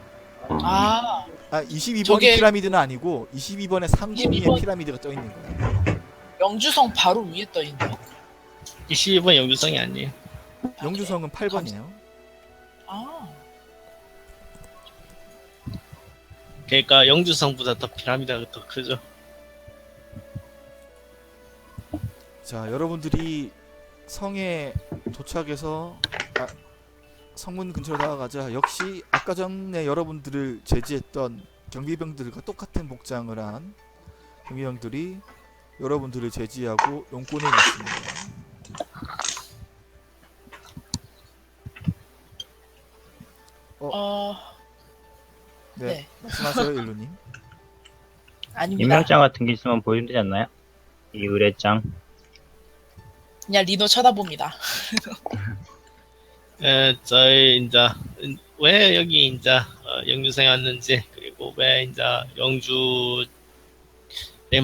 아, 22번이 저게- 피라미드는 아니고 22번에 상중위에 22번. 피라미드가 떠 있는 거예요. 영주성 바로 위에 떠 있네요. 22번 영주성이 아니에요. 영주성은 8번이에요. 아, 그러니까 영주성보다 더 피라미드가 더 크죠. 자, 여러분들이 성에 도착해서 성문 근처로 다가가자 역시 아까 전에 여러분들을 제지했던 경비병들과 똑같은 복장을 한 경비병들이 여러분들을 제지하고 용권에 놓습니다. 네, 네. 말씀하세요, 일루님. 아닙니다. 임명장 같은 게 있으면 보여주면 되지 않나요? 이 의뢰장. 그냥 리노 쳐다봅니다. 예, 저희 이제 왜 여기 이제 영주성에 왔는지 그리고 왜 이제 영주를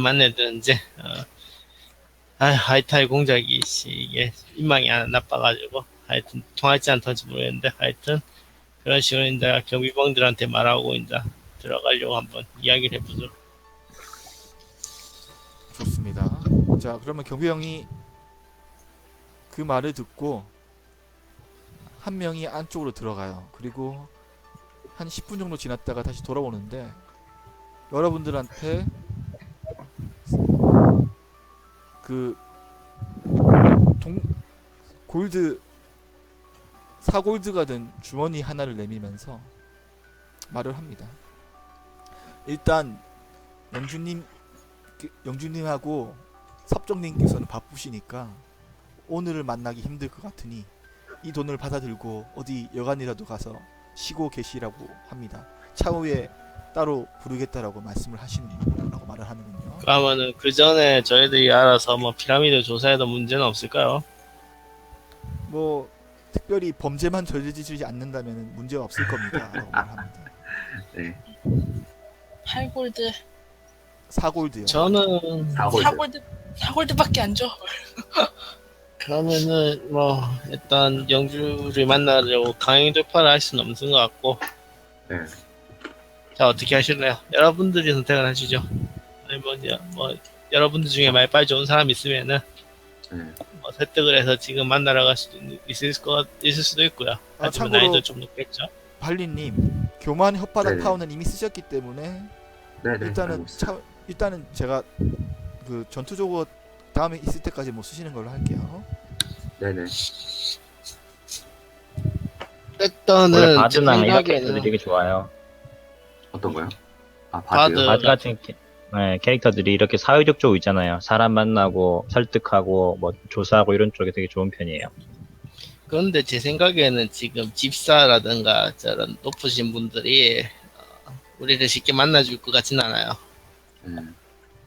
만났는지 하이탈 공작이 이게 인망이 안 나빠가지고 하여튼 통할지 안 통할지 모르겠는데 하여튼 그런 식으로 이제 경비병들한테 말하고 이제 들어가려고 한번 이야기를 해보죠. 좋습니다. 자, 그러면 경비병이 그 말을 듣고 한 명이 안쪽으로 들어가요. 그리고 한 10분 정도 지났다가 다시 돌아오는데 여러분들한테 그 골드 4골드가 든 주머니 하나를 내밀면서 말을 합니다. 일단 영주님하고 섭정님께서는 바쁘시니까 오늘을 만나기 힘들 것 같으니 이 돈을 받아들고 어디 여간이라도 가서 쉬고 계시라고 합니다. 차후에 따로 부르겠다라고 말씀을 하시는라고 말을 하는군요. 그러면은 그 전에 저희들이 알아서 뭐 피라미드 조사에도 문제는 없을까요? 뭐 특별히 범죄만 저지르지 않는다면 문제 없을 겁니다라고 말합니다. 네. 8골드, 4골드요. 저는 4골드. 4골드밖에 안 줘. 그러면은 뭐 일단 영주를 만나려고 강행 돌파를 할 수는 없는 것 같고 네. 자 어떻게 하실래요? 여러분들이 선택을 하시죠. 아니 뭐 여러분들 중에 말빨 좋은 사람 있으면은 네. 뭐 설득을 해서 지금 만나러 갈 수도 있을 수도 있고요. 하지만 참고로- 나이도 좀 높겠죠. 발리님 교만 혓바닥 네네. 파워는 이미 쓰셨기 때문에 네네. 일단은 제가 그 전투적으로 다음에 있을 때까지 못 쓰시는 걸로 할게요. 네네. 원래 일단은 제 바드나 이런 생각에는 캐릭터들이 되게 좋아요. 어떤 거요? 아, 바드. 바드요? 바드 같은 네, 캐릭터들이 이렇게 사회적 쪽 있잖아요. 사람 만나고 설득하고 뭐 조사하고 이런 쪽에 되게 좋은 편이에요. 그런데 제 생각에는 지금 집사라든가 저런 높으신 분들이 우리를 쉽게 만나줄 것 같진 않아요.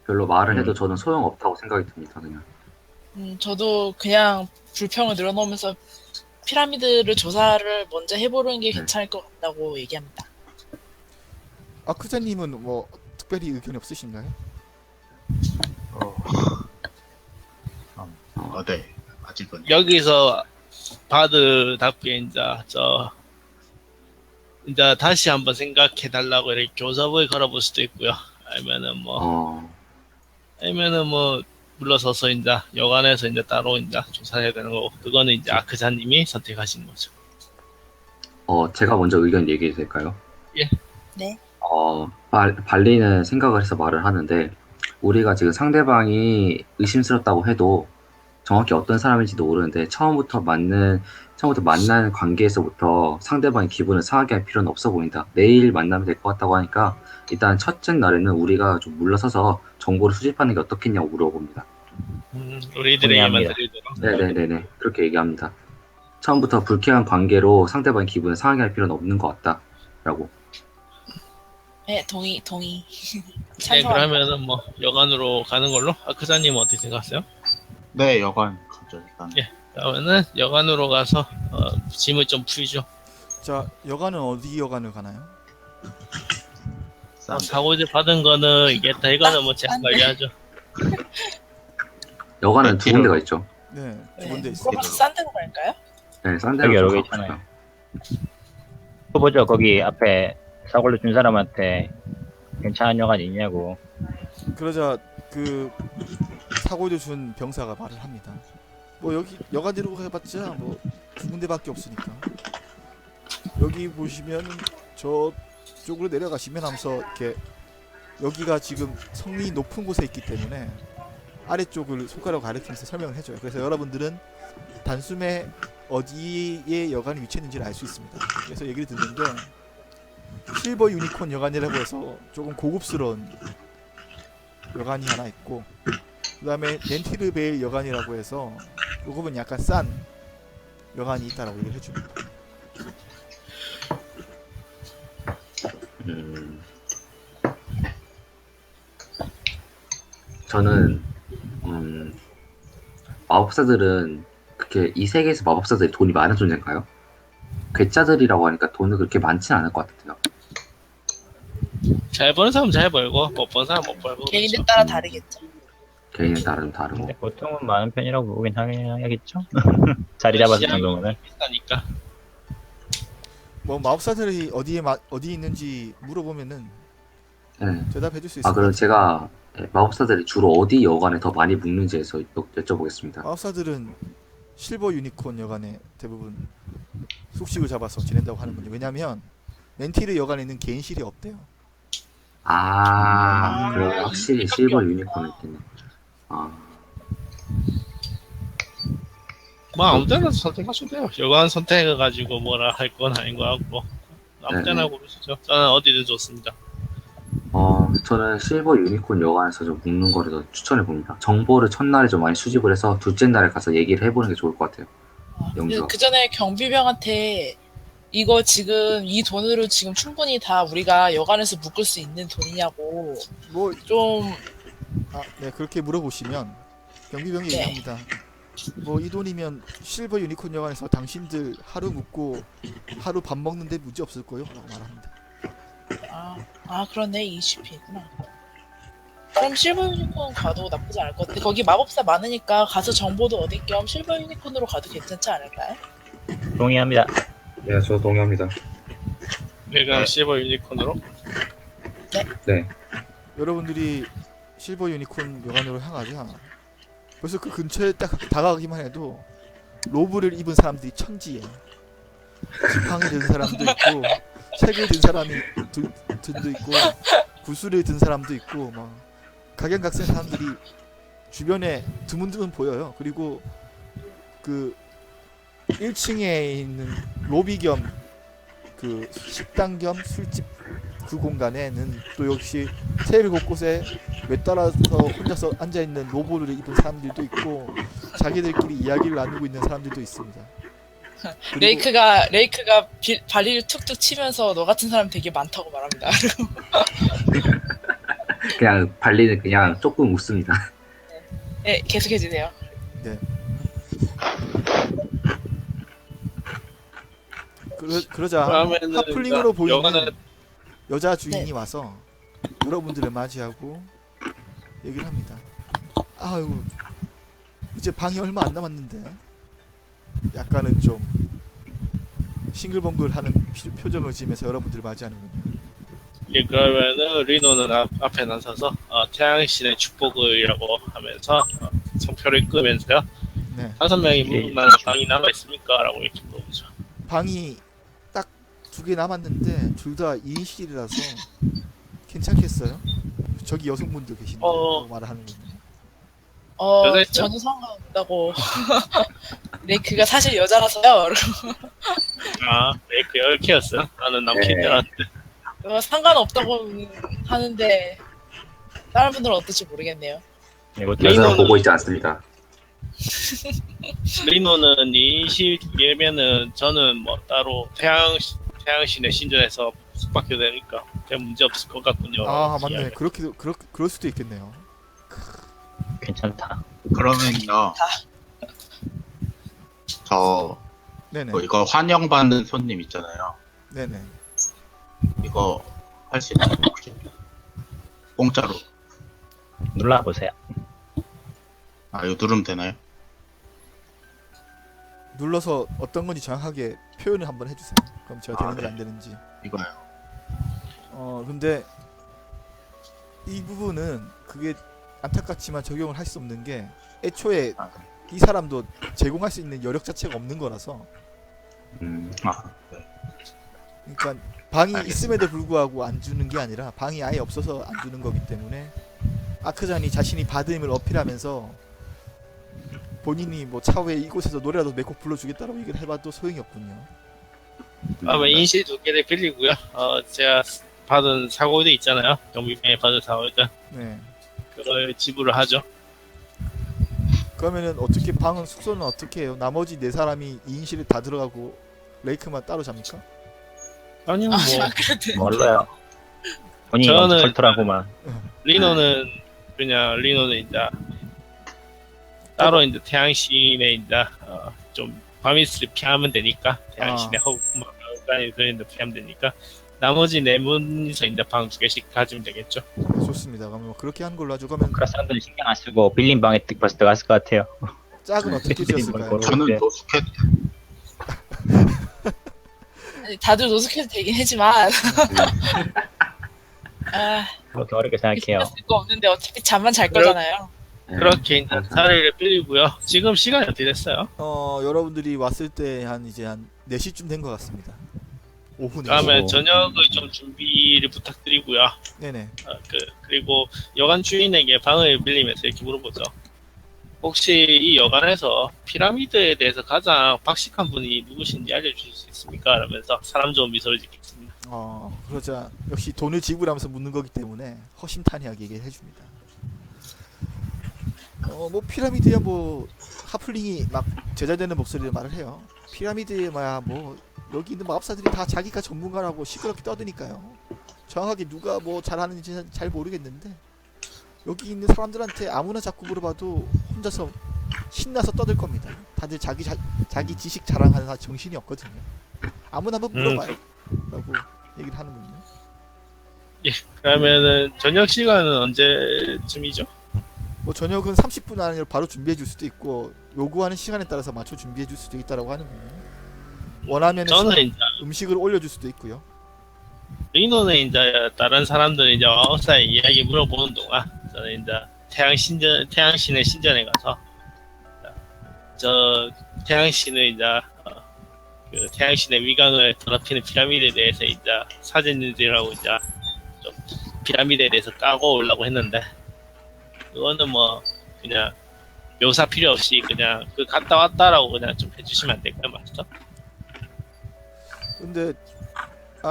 별로 말을 해도 저는 소용없다고 생각이 듭니다. 그냥. 저도 그냥 불평을 늘어놓으면서 피라미드를 조사를 먼저 해보는 게 네. 괜찮을 것 같다고 얘기합니다. 아크자님은 뭐 특별히 의견이 없으신가요? 네. 아직은. 여기서 바드답게 이제 다시 한번 생각해 달라고 이렇게 교섭을 걸어볼 수도 있고요. 아니면은 뭐 물러서서 이제 여관에서 이제 따로 이제 조사해야 되는 거고, 그거는 이제 아크자님이 선택하신 거죠. 제가 먼저 의견 얘기해도 될까요? 예. 네. 발리는 생각을 해서 말을 하는데, 우리가 지금 상대방이 의심스럽다고 해도 정확히 어떤 사람인지도 모르는데, 처음부터 만난 관계에서부터 상대방의 기분을 상하게 할 필요는 없어 보인다. 내일 만나면 될 것 같다고 하니까, 일단 첫째 날에는 우리가 좀 물러서서 정보를 수집하는 게 어떻겠냐고 물어봅니다. 우리들에게만 동의합니다. 드리도록. 네네네네. 그렇게 얘기합니다. 처음부터 불쾌한 관계로 상대방의 기분을 상하게 할 필요는 없는 것 같다. 라고. 네, 동의. 네, 찬성합니다. 그러면은 뭐 여관으로 가는 걸로. 아크자님은 어떻게 생각하세요? 네, 여관 가죠, 일단. 예. 그러면은 여관으로 가서 짐을 좀 풀죠. 자, 여관은 어디 여관을 가나요? 사고제 받은 거는 이겠다. 이거는 뭐 제가 관리하죠. 여관은 두 네, 군데가 있죠. 네, 두 네. 군데 있습니다. 그럼 싼 데로 갈까요? 네, 싼 여기 데로 여러 좀 개 가고 있잖아요. 싶어요. 또 보죠. 거기 앞에 사골로 준 사람한테 괜찮은 여관 있냐고. 그러자 그 사고를 준 병사가 말을 합니다. 뭐 여기 여관으로 해봤자 뭐 두 군데밖에 없으니까 여기 보시면 저쪽으로 내려가시면 하면서 이렇게 여기가 지금 성이 높은 곳에 있기 때문에 아래쪽을 손가락으로 가리키면서 설명을 해줘요. 그래서 여러분들은 단숨에 어디에 여관이 위치했는지를 알 수 있습니다. 그래서 얘기를 듣는데 실버 유니콘 여관이라고 해서 조금 고급스러운 여관이 하나 있고, 그 다음에 렌티르 베일 여관이라고 해서 요거는 약간 싼 여관이 있다라고 얘기를 해줍니다. 저는 마법사들은 그렇게 이 세계에서 마법사들이 돈이 많은 존재인가요? 괴짜들이라고 하니까 돈은 그렇게 많지는 않을 것 같아요. 잘 버는 사람은 잘 벌고 못 버는 사람은 못 벌고. 개인에 그렇죠. 따라 다르겠죠. 개인에 따라 좀 다르고. 근데 보통은 많은 편이라고 보긴 하겠죠. 자리 잡았을 정도면은. 비싸니까. 뭐 마법사들이 어디에 있는지 물어보면은 네. 대답해줄 수 있을 것 그럼 같아요. 제가 마법사들이 주로 어디 여관에 더 많이 묵는지에서 여쭤보겠습니다. 마법사들은 실버 유니콘 여관에 대부분 숙식을 잡아서 지낸다고 하는군요. 왜냐하면 렌티르 여관에 있는 개인실이 없대요. 그럼 확실히 실버 유니콘은 있겠네. 뭐 아무 데나 선택하셔도 돼요. 여관 선택해가지고 뭐라 할 건 아닌 것 같고 아무 데나 네. 고르시죠. 저는 어디든 좋습니다. 저는 실버 유니콘 여관에서 좀 묵는 거를 더 추천해 봅니다. 정보를 첫날에 좀 많이 수집을 해서 둘째 날에 가서 얘기를 해보는 게 좋을 것 같아요. 영주가. 그 전에 경비병한테 이거 지금 이 돈으로 지금 충분히 다 우리가 여관에서 묶을 수 있는 돈이냐고 뭐 좀 네, 그렇게 물어보시면 경비병이 네. 얘기합니다. 뭐 이 돈이면 실버 유니콘 여관에서 당신들 하루 묵고 하루 밥 먹는데 문제 없을 거요? 라고 말합니다. 그러네 20피구나. 그럼 실버 유니콘 가도 나쁘지 않을 것 같아. 거기 마법사 많으니까 가서 정보도 얻을 겸 실버 유니콘으로 가도 괜찮지 않을까요? 동의합니다. 네, 저 동의합니다. 내가 실버 유니콘으로. 네. 여러분들이 실버 유니콘 여관으로 향하자 벌써 그 근처에 딱 다가가기만 해도 로브를 입은 사람들이 천지에 지팡이 든 사람도 있고 책을 든 사람이 도 있고 구슬을 든 사람도 있고 막 각양각색 사람들이 주변에 드문드문 보여요. 그리고 그 1층에 있는 로비 겸 그 식당 겸 술집 그 공간에는 또 역시 테이블 곳곳에 외따라서 혼자서 앉아 있는 로고를 입은 사람들도 있고 자기들끼리 이야기를 나누고 있는 사람들도 있습니다. 그리고 레이크가 발리를 툭툭 치면서 너 같은 사람 되게 많다고 말합니다. 그냥 발리는 그냥 조금 웃습니다. 네, 계속해주세요. 네. 그러자 그러면은 하플링으로 보이는 여가는 여자 주인이 네. 와서 여러분들을 맞이하고 얘기를 합니다. 아유, 이제 방이 얼마 안 남았는데 약간은 좀 싱글벙글하는 표정을 지으면서 여러분들을 맞이하는군요. 예, 그러면은 리노는 앞에 나서서 태양신의 축복을이라고 하면서 성표를 끄면서요. 네. 5명이 예. 묵는 방이 남아 있습니까? 라고 이렇게 물어보죠. 방이 딱 2개 남았는데 둘 다 2인실이라서 괜찮겠어요? 저기 여성분도 계신데 말을 하는군요. 여자였죠? 전혀 상관없다고. 레이크가 사실 여자라서요. 메이크 10개였어요. 나는 남친 줄 네. 알았는데. 상관없다고 하는데 다른 분들은 어떨지 모르겠네요. 이것도 여자는 리노는- 보고 있지 않습니다. 리노는 22개면은 저는 뭐 따로 태양신의 신전에서 숙박해도 되니까 별 문제 없을 것 같군요. 아 맞네. 이야기. 그럴 수도 있겠네요. 괜찮다. 그러면요. 저 네네. 이거 환영받는 손님 있잖아요. 네네. 이거 할 수 있나요? 혹시? 공짜로. 눌러보세요. 아, 이거 누르면 되나요? 눌러서 어떤 건지 정확하게 표현을 한번 해주세요. 그럼 제가 되는지 네. 안 되는지. 이거요. 근데 이 부분은 그게 안타깝지만 적용을 할 수 없는 게 애초에 아, 이 사람도 제공할 수 있는 여력 자체가 없는 거라서 아, 네. 그러니까 방이 알겠습니다. 있음에도 불구하고 안 주는 게 아니라 방이 아예 없어서 안 주는 거기 때문에 아크잔이 자신이 받은 힘을 어필하면서 본인이 뭐 차후에 이곳에서 노래라도 몇 곡 불러주겠다라고 얘기를 해봐도 소용이 없군요. 뭐 인실 2개를 빌리고요. 제가 받은 사고들 있잖아요. 경비병에 받은 사고들. 네. 그걸 지불을 하죠. 그러면은 어떻게 방은 숙소는 어떻게 해요? 나머지 4사람이 2인실에 다 들어가고 레이크만 따로 잡니까? 아니요, 뭐 몰라요. 본인이 저는- 엄청 털털하고만. 리노는 그냥 리노는 이제 따로 이제 태양신에 이제 좀 밤이슬을 피하면 되니까 태양신의 허구간이 들어있는 피하면 되니까 나머지 4분이서 이제 방 2개씩 가지면 되겠죠. 좋습니다. 그러면 뭐 그렇게 하는 걸로 하죠. 그러면 그런 사람들은 신경 안 쓰고 빌린 방에 벌써 들어갔을 것 같아요. 짝은 어떻게 지었을까요? 저는 네. 노숙해 아니, 다들 노숙해도 되긴 하지만 그렇게 어렵게 생각해요. 신경 쓸 거 없는데 어차피 잠만 잘 거잖아요. 그렇게 이제 자리를 빌리고요. 지금 시간이 어떻게 됐어요? 여러분들이 왔을 때 이제 한 4시쯤 된 것 같습니다. 오후 4시. 그러면 오. 저녁을 좀 준비를 부탁드리고요. 네네. 그리고 여관 주인에게 방을 빌리면서 이렇게 물어보죠. 혹시 이 여관에서 피라미드에 대해서 가장 박식한 분이 누구신지 알려주실 수 있습니까? 라면서 사람 좋은 미소를 짓겠습니다. 그러자 역시 돈을 지불하면서 묻는 거기 때문에 허심탄회하게 얘기를 해줍니다. 뭐 피라미드야 뭐 하플링이 막 제잘되는 목소리로 말을 해요. 피라미드에 뭐 여기 있는 마법사들이 다 자기가 전문가라고 시끄럽게 떠드니까요. 정확하게 누가 뭐 잘하는지 잘 모르겠는데 여기 있는 사람들한테 아무나 자꾸 물어봐도 혼자서 신나서 떠들 겁니다. 다들 자기 지식 자랑하는 정신이 없거든요. 아무나 한번 물어봐요. 라고 얘기를 하는군요. 그러면은 저녁 시간은 언제쯤이죠? 뭐 저녁은 30분 안에 바로 준비해 줄 수도 있고 요구하는 시간에 따라서 맞춰 준비해 줄 수도 있다라고 하는군요. 원하면 저는 이제 음식을 올려줄 수도 있고요. 리노는 이제 다른 사람들 이제 마법사의 이야기 물어보는 동안 저는 이제 태양신의 신전에 가서 저 태양신의 이제 그 태양신의 위강을 더럽히는 피라미드에 대해서 이제 사진들하고 이제 좀 피라미드에 대해서 까고 오려고 했는데 그거는 뭐 그냥 묘사 필요 없이 그냥 그 갔다 왔다라고 그냥 좀 해주시면 안 될까요, 마스터? 근데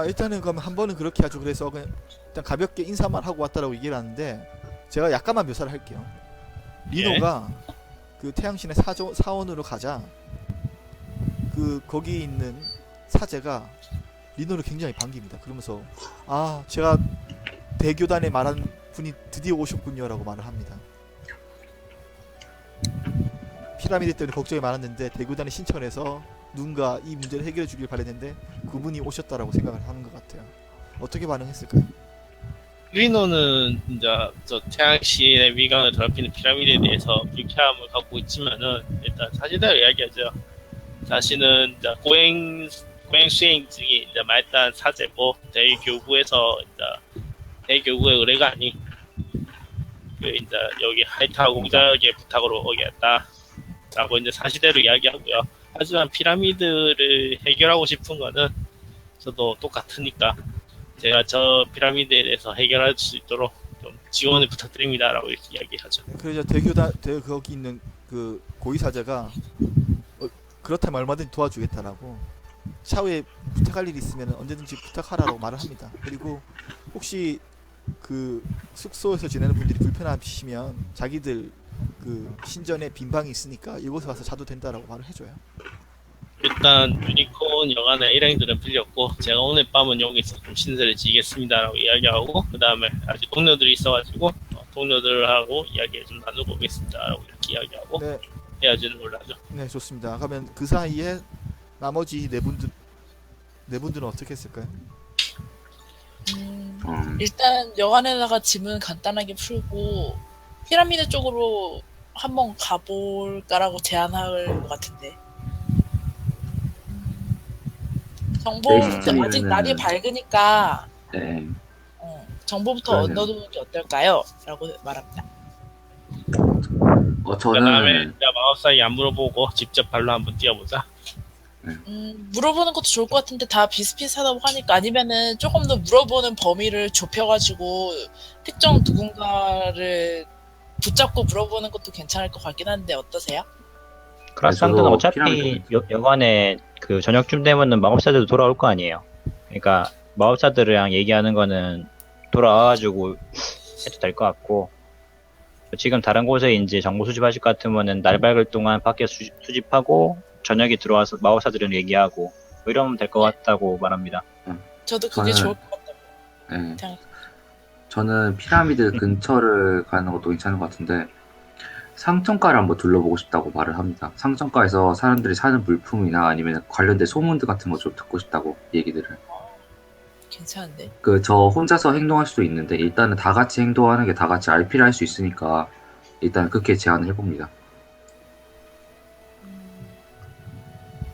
일단은 그럼 한 번은 그렇게 하죠. 그래서 그냥 일단 가볍게 인사만 하고 왔다라고 얘기를 하는데 제가 약간만 묘사를 할게요. 리노가 그 태양신의 사원으로 가자 그 거기 있는 사제가 리노를 굉장히 반깁니다. 그러면서 제가 대교단에 말한 분이 드디어 오셨군요 라고 말을 합니다. 피라미드 때문에 걱정이 많았는데 대교단에 신청해서 누군가 이 문제를 해결해 주길 바랬는데 그분이 오셨다라고 생각을 하는 것 같아요. 어떻게 반응했을까요? 리노는 이제 저 태양신의 미간을 더럽히는 피라미드에 대해서 불쾌함을 갖고 있지만은 일단 사실대로 이야기하죠. 자신은 이제 고행 수행 중에 이제 말단 사제고 대교구에서 이제 대교구의 의뢰가 아닌 그 이제 여기 하이타 공작의 부탁으로 오게 했다라고 이제 사실대로 이야기하고요. 하지만 피라미드를 해결하고 싶은 거는 저도 똑같으니까 제가 저 피라미드에 대해서 해결할 수 있도록 좀 지원을 부탁드립니다라고 이렇게 이야기하죠. 그래서 거기 있는 그 고위사제가 그렇다면 얼마든지 도와주겠다라고 차후에 부탁할 일이 있으면 언제든지 부탁하라고 말을 합니다. 그리고 혹시 그 숙소에서 지내는 분들이 불편하시면 자기들 그 신전에 빈 방이 있으니까 이곳에 와서 자도 된다라고 말을 해줘요. 일단 유니콘 여관의 일행들은 빌렸고 제가 오늘 밤은 여기서 좀 신세를 지겠습니다라고 이야기하고 그 다음에 아직 동료들이 있어가지고 동료들하고 이야기를 좀 나누고 오겠습니다라고 이렇게 이야기하고 네, 헤어지는 걸로 하죠. 네 좋습니다. 그러면 그 사이에 나머지 네 분들은 어떻게 했을까요? 일단 여관에다가 짐은 간단하게 풀고 피라미드 쪽으로 한번 가볼까라고 제안할 것 같은데. 정보부터 네, 아직 날이 밝으니까 네. 정보부터 그러네요. 얻어두는 게 어떨까요? 라고 말합니다. 그 다음에 저는 이제 마법사에게 안 물어보고 직접 발로 한번 뛰어보자. 물어보는 것도 좋을 것 같은데 다 비슷비슷하다고 하니까 아니면은 조금 더 물어보는 범위를 좁혀가지고 특정 누군가를 붙잡고 물어보는 것도 괜찮을 것 같긴 한데 어떠세요? 그라스상대는 저도 어차피 피라미드. 여관에 그 저녁쯤 되면은 마법사들도 돌아올 거 아니에요. 그러니까 마법사들이랑 얘기하는 거는 돌아와가지고 해도 될 것 같고 지금 다른 곳에 이제 정보 수집하실 것 같으면은 날 밝을 동안 밖에 수집하고 저녁에 들어와서 마법사들이랑 얘기하고 뭐 이러면 될 것 같다고 말합니다. 저도 그게 저는- 좋을 것 같다고 네. 생각해요. 저는 피라미드 근처를 가는 것도 괜찮은 것 같은데 상점가를 한번 둘러보고 싶다고 말을 합니다. 상점가에서 사람들이 사는 물품이나 아니면 관련된 소문들 같은 거 좀 듣고 싶다고 얘기들을. 괜찮은데? 저 혼자서 행동할 수도 있는데 일단은 다 같이 행동하는 게 다 같이 RP를 할 수 있으니까 일단 그렇게 제안을 해봅니다.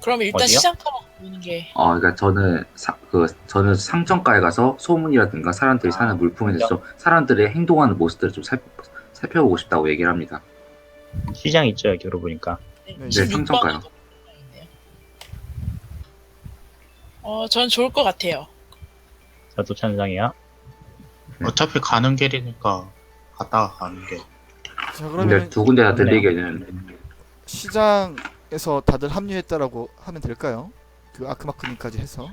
그럼 일단 어디요? 시장가만 보는 게 그러니까 저는 상점가에 가서 소문이라든가 사람들이 사는 물품에 대해서 좀 사람들의 행동하는 모습들을 좀 살펴보고 싶다고 얘기를 합니다. 시장 있죠 여기 들어보니까. 네, 16번 상점가요. 있네요. 전 좋을 것 같아요. 저도 찬성이야. 어차피 가는 길이니까 갔다가 가는 게. 자 근데 그러면 두 군데 다 들리기에는 시장에서 다들 합류했다라고 하면 될까요? 그 아크마크님까지 해서.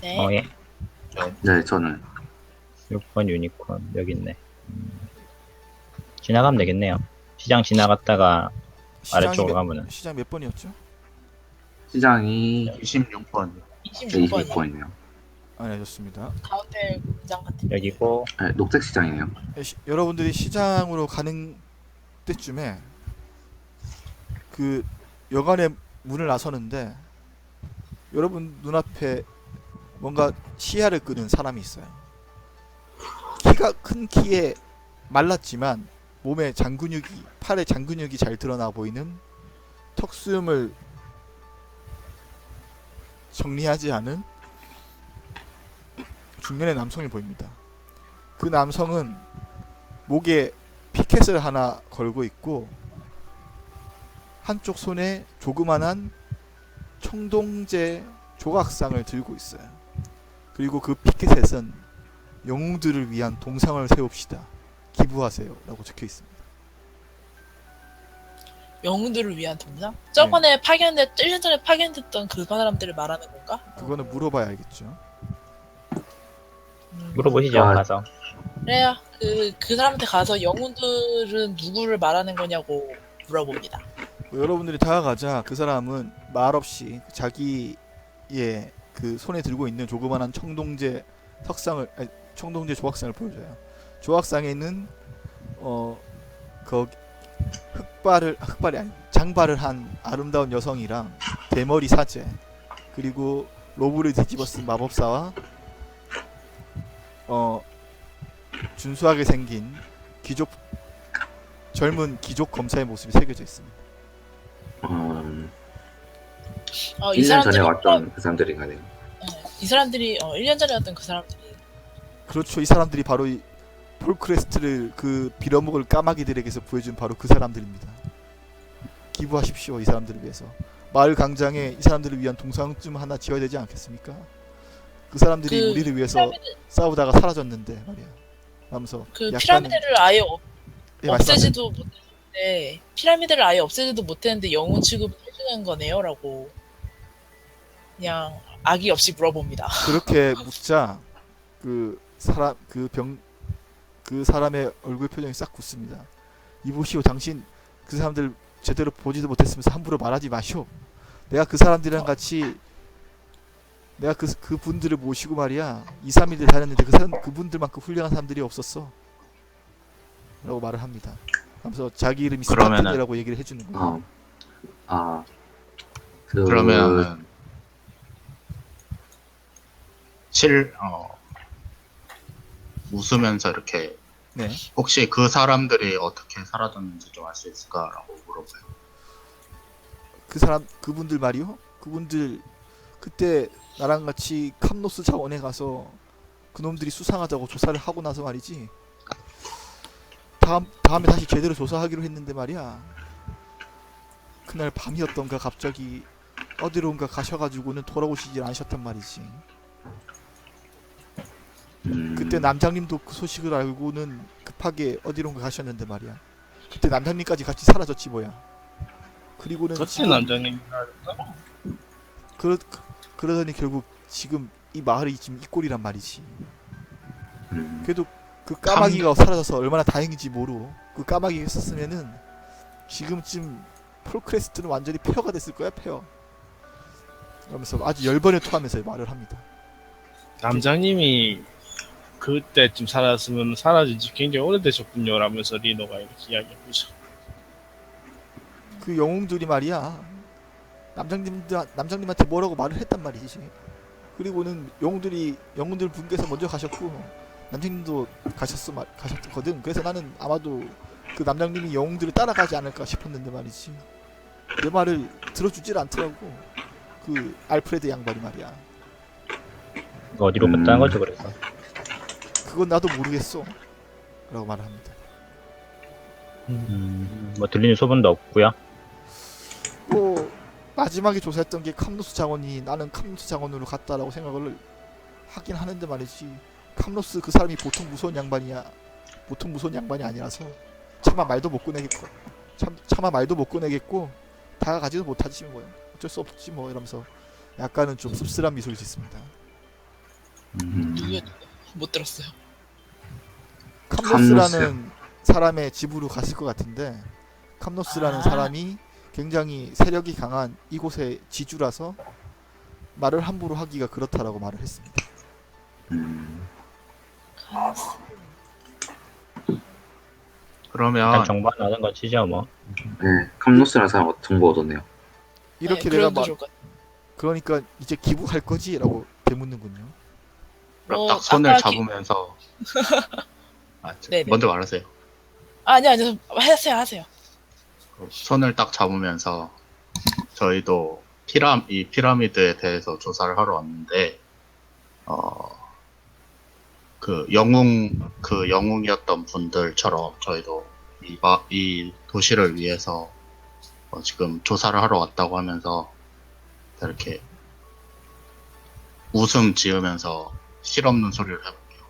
네. 예. 네, 저는 6번 유니콘 여기 있네. 지나가면 되겠네요. 시장 지나갔다가 아래쪽으로 가면은. 시장 몇 번이었죠? 시장이 26번. 26번이요. 26번이네요. 네 좋습니다. 가운데 구장 같은 데. 여기고 네, 녹색 시장이네요. 여러분들이 시장으로 가는 때쯤에 그 여관의 문을 나서는데 여러분 눈앞에 뭔가 시야를 끄는 사람이 있어요. 키가 큰 키에 말랐지만 몸에 장근육이 팔에 장근육이 잘 드러나 보이는 턱수염을 정리하지 않은 중년의 남성이 보입니다. 그 남성은 목에 피켓을 하나 걸고 있고 한쪽 손에 조그만한 청동제 조각상을 들고 있어요. 그리고 그 피켓에선 영웅들을 위한 동상을 세웁시다. 기부하세요. 라고 적혀 있습니다. 영웅들을 위한 동상? 저번에 1년 전에 파견됐던 그 사람들을 말하는 건가? 그거는 물어봐야 알겠죠. 물어보시죠, 아. 가서. 그래요. 그 사람한테 가서 영웅들은 누구를 말하는 거냐고 물어봅니다. 여러분들이 다가가자 그 사람은 말없이 자기의 그 손에 들고 있는 조그만한 청동제 청동제 조각상을 보여줘요. 조각상에는 거기 흑발이 아니 장발을 한 아름다운 여성이랑 대머리 사제 그리고 로브를 뒤집어 쓴 마법사와 준수하게 생긴 젊은 귀족 검사의 모습이 새겨져 있습니다. 이 1년 전에 사람들이 왔던 그 사람들이 가네요. 이 사람들이 1년 전에 왔던 그 사람들이 그렇죠. 이 사람들이 바로 이 폴크레스트를 그 빌어먹을 까마귀들에게서 구해준 바로 그 사람들입니다. 기부하십시오. 이 사람들을 위해서. 마을 강장에 이 사람들을 위한 동상 좀 하나 지어야 되지 않겠습니까? 그 사람들이 우리를 위해서 싸우다가 사라졌는데 말이야. 하면서 그 약간은- 피라미드를 아예 예, 말씀하세요. 없애지도 못했는데 피라미드를 아예 없애지도 못했는데 영웅 취급을 해주는 거네요라고 그냥 악의 없이 물어봅니다. 그렇게 묻자 그 사람의 얼굴 표정이 싹 굳습니다. 이보시오, 당신 그 사람들 제대로 보지도 못했으면서 함부로 말하지 마시오. 내가 그 사람들이랑 같이 내가 그 분들을 모시고 말이야 2-3일 다녔는데 그분들만큼 훌륭한 사람들이 없었어 라고 말을 합니다. 하면서 자기 이름이 그러면은- 스타튼이라고 얘기를 해주는 거예요. 그러면은 웃으면서 이렇게 네. 혹시 그 사람들이 어떻게 사라졌는지 좀 알 수 있을까라고 물어봐요. 그분들 말이요? 그분들 그때 나랑 같이 캄노스 자원에 가서 그놈들이 수상하다고 조사를 하고 나서 말이지 다음에 다시 제대로 조사하기로 했는데 말이야 그날 밤이었던가 갑자기 어디론가 가셔가지고는 돌아오시질 않으셨단 말이지. 그때 남장님도 그 소식을 알고는 급하게 어디론가 가셨는데 말이야 그때 남장님까지 같이 사라졌지 뭐야. 그리고는 그때 지금 남자님 그러더니 결국 지금 이 마을이 지금 이 꼴이란 말이지. 그래도 그 까마귀가 사라져서 얼마나 다행인지 모르고 그 까마귀가 있었으면은 지금쯤 폴크레스트는 완전히 폐허가 됐을 거야. 폐허. 그러면서 아주 열번을 토하면서 말을 합니다. 남장님이 그때쯤 살았으면 사라진 지 굉장히 오래되셨군요 라면서 리노가 이렇게 이야기해보죠. 그 영웅들이 말이야 남장님한테 뭐라고 말을 했단 말이지. 그리고는 영웅들 분께서 먼저 가셨고 남장님도 가셨거든. 그래서 나는 아마도 그 남장님이 영웅들을 따라가지 않을까 싶었는데 말이지 내 말을 들어주질 않더라고. 그 알프레드 양반이 말이야. 어디로 갔다는 거죠, 그래서. 그건 나도 모르겠어 라고 말을 합니다. 뭐 들리는 소문도 없고요. 또 마지막에 조사했던 게 캄노스 장원이 나는 캄노스 장원으로 갔다라고 생각을 하긴 하는데 말이지 캄노스 그 사람이 보통 무서운 양반이 아니라서 차마 말도 못 꺼내겠고 다가가지도 못하지 뭐야. 어쩔 수 없지 뭐 이러면서 약간은 좀 씁쓸한 미소를 짓습니다. 누구였죠? 못 들었어요. 캄노스라는 사람의 집으로 갔을 것 같은데 캄노스라는 사람이 굉장히 세력이 강한 이곳의 지주라서 말을 함부로 하기가 그렇다라고 말을 했습니다. 그러면 일단 정보 하나 얻은 거 치죠, 뭐. 네, 캄노스라는 사람 정보 얻었네요. 이렇게 네, 내가 그래도 좋을 것 같아요. 그러니까 이제 기부할 거지? 라고 되묻는군요. 그럼 딱 손을 아까 잡으면서 네네. 먼저 말하세요. 아니 하세요. 손을 딱 잡으면서 저희도 이 피라미드에 대해서 조사를 하러 왔는데 그 영웅이었던 분들처럼 저희도 이 도시를 위해서 지금 조사를 하러 왔다고 하면서 이렇게 웃음 지으면서 실없는 소리를 해볼게요.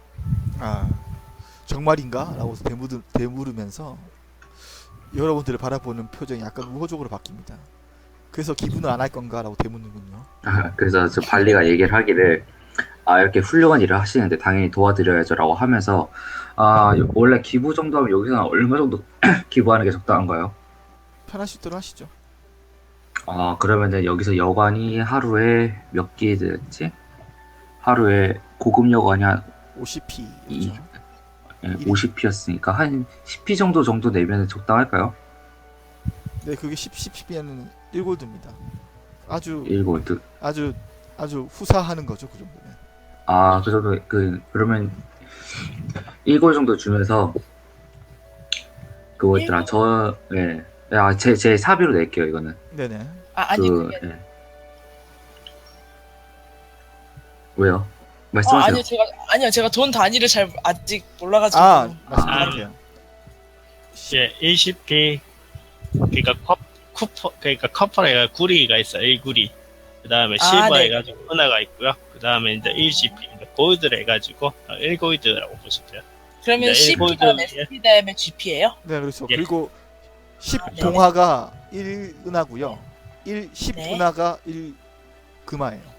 아 정말인가? 라고 대물으면서 여러분들을 바라보는 표정이 약간 우호적으로 바뀝니다. 그래서 기분을 안 할 건가라고 되묻는군요. 그래서 저 발리가 얘기를 하기를 이렇게 훌륭한 일을 하시는데 당연히 도와드려야죠라고 하면서 원래 기부 정도 하면 여기서는 얼마 정도 기부하는 게 적당한가요? 편하실 대로 하시죠. 그러면은 여기서 여관이 하루에 몇 끼였지? 하루에 고급 여관이 한 50p. 이- 그렇죠? 50p였으니까 한 10p 정도 내면 적당할까요? 네, 그게 10p면 1골드입니다. 아주 1골드. 아주 후사하는 거죠, 그 정도면. 그 정도, 그러면 1골 정도 주면서 그거 있더라. 예. 제 사비로 낼게요, 이거는. 네네. 아니 그게 예. 왜요? 말씀하세요. 아니요 제가 돈 단위를 잘 아직 몰라가지고. 말씀드릴게요. 예, 20p 그러니까 그러니까 커퍼가 구리가 있어요. 1구리. 그다음에 실버 네. 해가지고 은하가 있고요. 그다음에 이제 20p 골드를 해가지고 1골드라고 보시면 돼요. 그러면 네, 10 다음에 SP 다음에 GP예요? 네, 그렇죠. 예. 그리고 10 네. 동화가 1 은하고요. 10 네. 은하가 1 금화예요.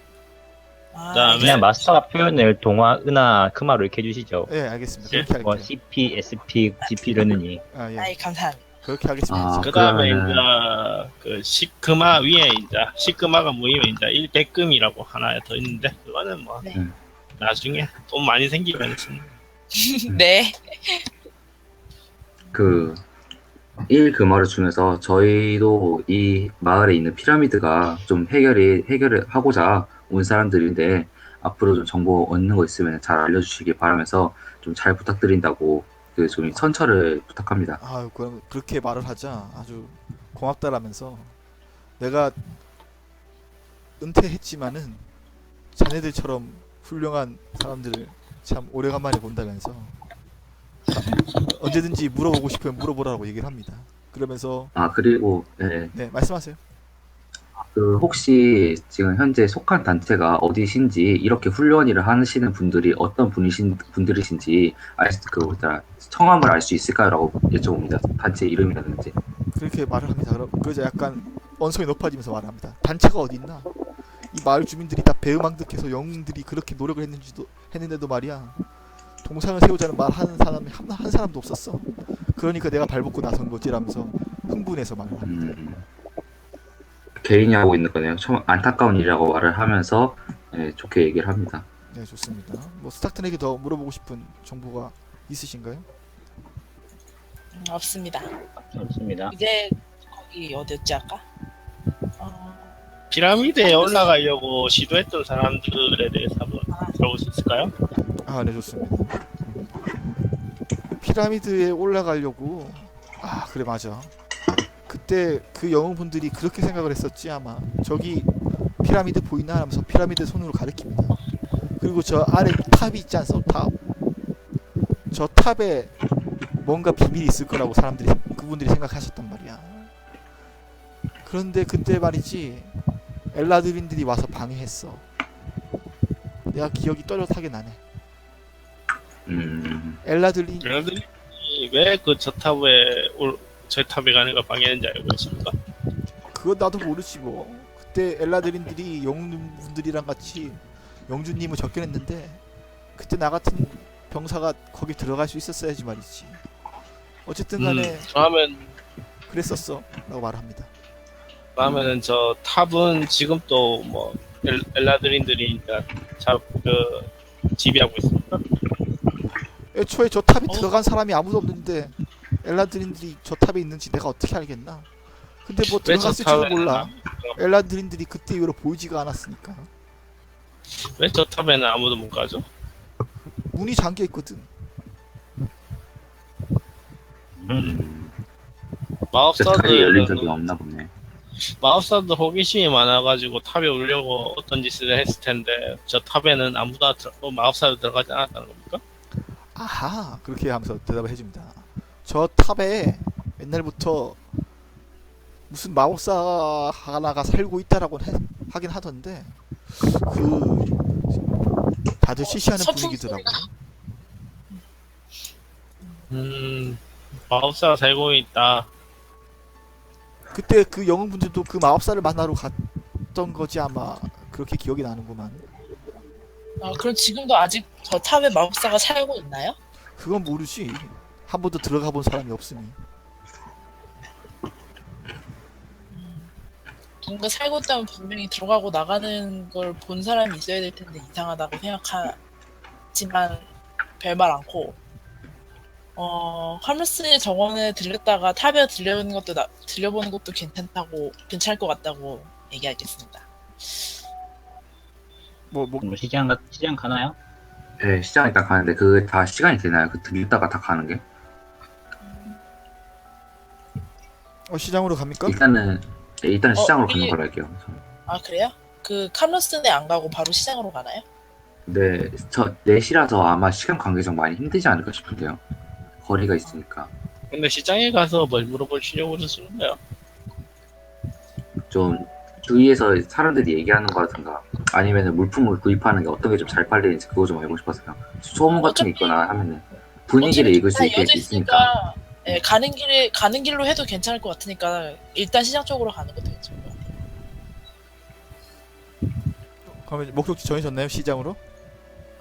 그다음에 그냥 마스터가 표현을 동화, 은하, 크마로 이렇게 해주시죠. 네, 알겠습니다. 예. 그렇게 뭐 할게요. CP, SP, GP르느니 예. 아이 감사합니다. 그렇게 하겠습니다. 그다음에 그러면은- 이제 그 시크마 위에 이제 시크마가 모이면 이제 1백금이라고 하나 더 있는데 그거는 뭐 네. 나중에 돈 많이 생기면 쓰는. 네. 1 금화를 주면서 저희도 이 마을에 있는 피라미드가 좀 해결을 하고자 온 사람들인데 앞으로 좀 정보 얻는 거 있으면 잘 알려주시길 바라면서 좀 잘 부탁드린다고 좀 선처를 부탁합니다. 그럼 그렇게 말을 하자 아주 고맙다라면서 내가 은퇴했지만은 자네들처럼 훌륭한 사람들을 참 오래간만에 본다면서 언제든지 물어보고 싶으면 물어보라고 얘기를 합니다. 그러면서 그리고 네, 말씀하세요. 혹시 지금 현재 속한 단체가 어디신지 이렇게 훌륭한 일을 하시는 분들이 어떤 분들이신지 성함을 알 수 있을까요?라고 여쭤봅니다. 단체 이름이라든지. 그렇게 말을 합니다. 그래서 약간 언성이 높아지면서 말을 합니다. 단체가 어디 있나? 이 마을 주민들이 다 배은망덕해서 영웅들이 그렇게 노력을 했는데도 말이야. 동상을 세우자는 말 하는 사람이 한 사람도 없었어. 그러니까 내가 발벗고 나선 거지라면서 흥분해서 말을 합니다. 개인이 하고 있는 거네요. 참 안타까운 일이라고 말을 하면서 좋게 얘기를 합니다. 네, 좋습니다. 뭐 스타크에게 더 물어보고 싶은 정보가 있으신가요? 없습니다. 좋습니다. 이제 거기 어디였지 아까? 피라미드에 올라가려고 시도했던 사람들에 대해서 한번 들어볼 수 있을까요? 네, 좋습니다. 피라미드에 올라가려고 그래 맞아. 그때 그 영웅분들이 그렇게 생각을 했었지 아마. 저기 피라미드 보이나 하면서 피라미드 손으로 가리킵니다. 그리고 저 아래 탑이 있지 않소? 탑. 저 탑에 뭔가 비밀이 있을 거라고 그분들이 생각하셨단 말이야. 그런데 그때 말이지 엘라드린들이 와서 방해했어. 내가 기억이 또렷하게 나네. 엘라드린 여러분들이 왜 그 저 탑에 가는 거 방해했는지 알고 있습니까? 그건 나도 모르지 뭐. 그때 엘라드린들이 영웅분들이랑 같이 영주님을 접견했는데 그때 나 같은 병사가 거기 들어갈 수 있었어야지 말이지. 어쨌든 간에 그러면 그랬었어 라고 말합니다. 그러면은 저 탑은 지금 또 뭐 엘라드린들이 지배하고 있습니까? 애초에 저 탑이 들어간 사람이 아무도 없는데 엘라드린들이 저 탑에 있는지 내가 어떻게 알겠나. 근데 뭐 왜 저 들어갔을지도 탑에 몰라. 엘라드린들이 그때 이후로 보이지가 않았으니까. 왜 저 탑에는 아무도 못 가죠? 문이 잠겨 있거든. 다리 열린 적이 마법사들은 없나 보네. 마법사들 호기심이 많아가지고 탑에 오려고 어떤 짓을 했을 텐데 저 탑에는 아무도 마법사들 들어가지 않았다는 겁니까? 아하, 그렇게 하면서 대답을 해줍니다. 저 탑에 옛날부터 무슨 마법사 하나가 살고 있다라고 하긴 하던데 다들 시시하는 분위기더라고요. 마법사가 살고 있다. 그때 그 영웅분들도 그 마법사를 만나러 갔던 거지 아마. 그렇게 기억이 나는구만. 아, 그럼 지금도 아직 저 탑에 마법사가 살고 있나요? 그건 모르지. 한 번도 들어가 본 사람이 없으니. 누군가 살고 있다면 분명히 들어가고 나가는 걸 본 사람이 있어야 될 텐데 이상하다고 생각하지만 별말 않고 하물스의 정원에 들렸다가 탑에 들려보는 것도 괜찮을 것 같다고 얘기하겠습니다. 뭐 시장 가나요? 네, 시장 일단 가는데 그 다 시간이 되나요? 그 들렸다가 다 가는 게? 시장으로 갑니까? 일단은 시장으로 우리- 가는 걸로 할게요. 아, 그래요? 그 카르로스네 안 가고 바로 시장으로 가나요? 근데 저 4시라서 아마 시간 관계상 많이 힘들지 않을까 싶은데요. 거리가 있으니까 근데 시장에 가서 뭘 물어보시려고 그러시는 거예요? 좀 주위에서 사람들이 얘기하는 거라든가 아니면 물품을 구입하는 게 어떤 게 좀 잘 팔리는지 그거 좀 알고 싶어서요. 소문 같은 게 있거나 하면은 분위기를 어차피 읽을 수 다 있게 이어져 있으니까. 예, 가는 길로 해도 괜찮을 것 같으니까 일단 시장 쪽으로 가는 것도 괜찮을 것 같아요. 그러면 목적지 정해졌나요? 시장으로?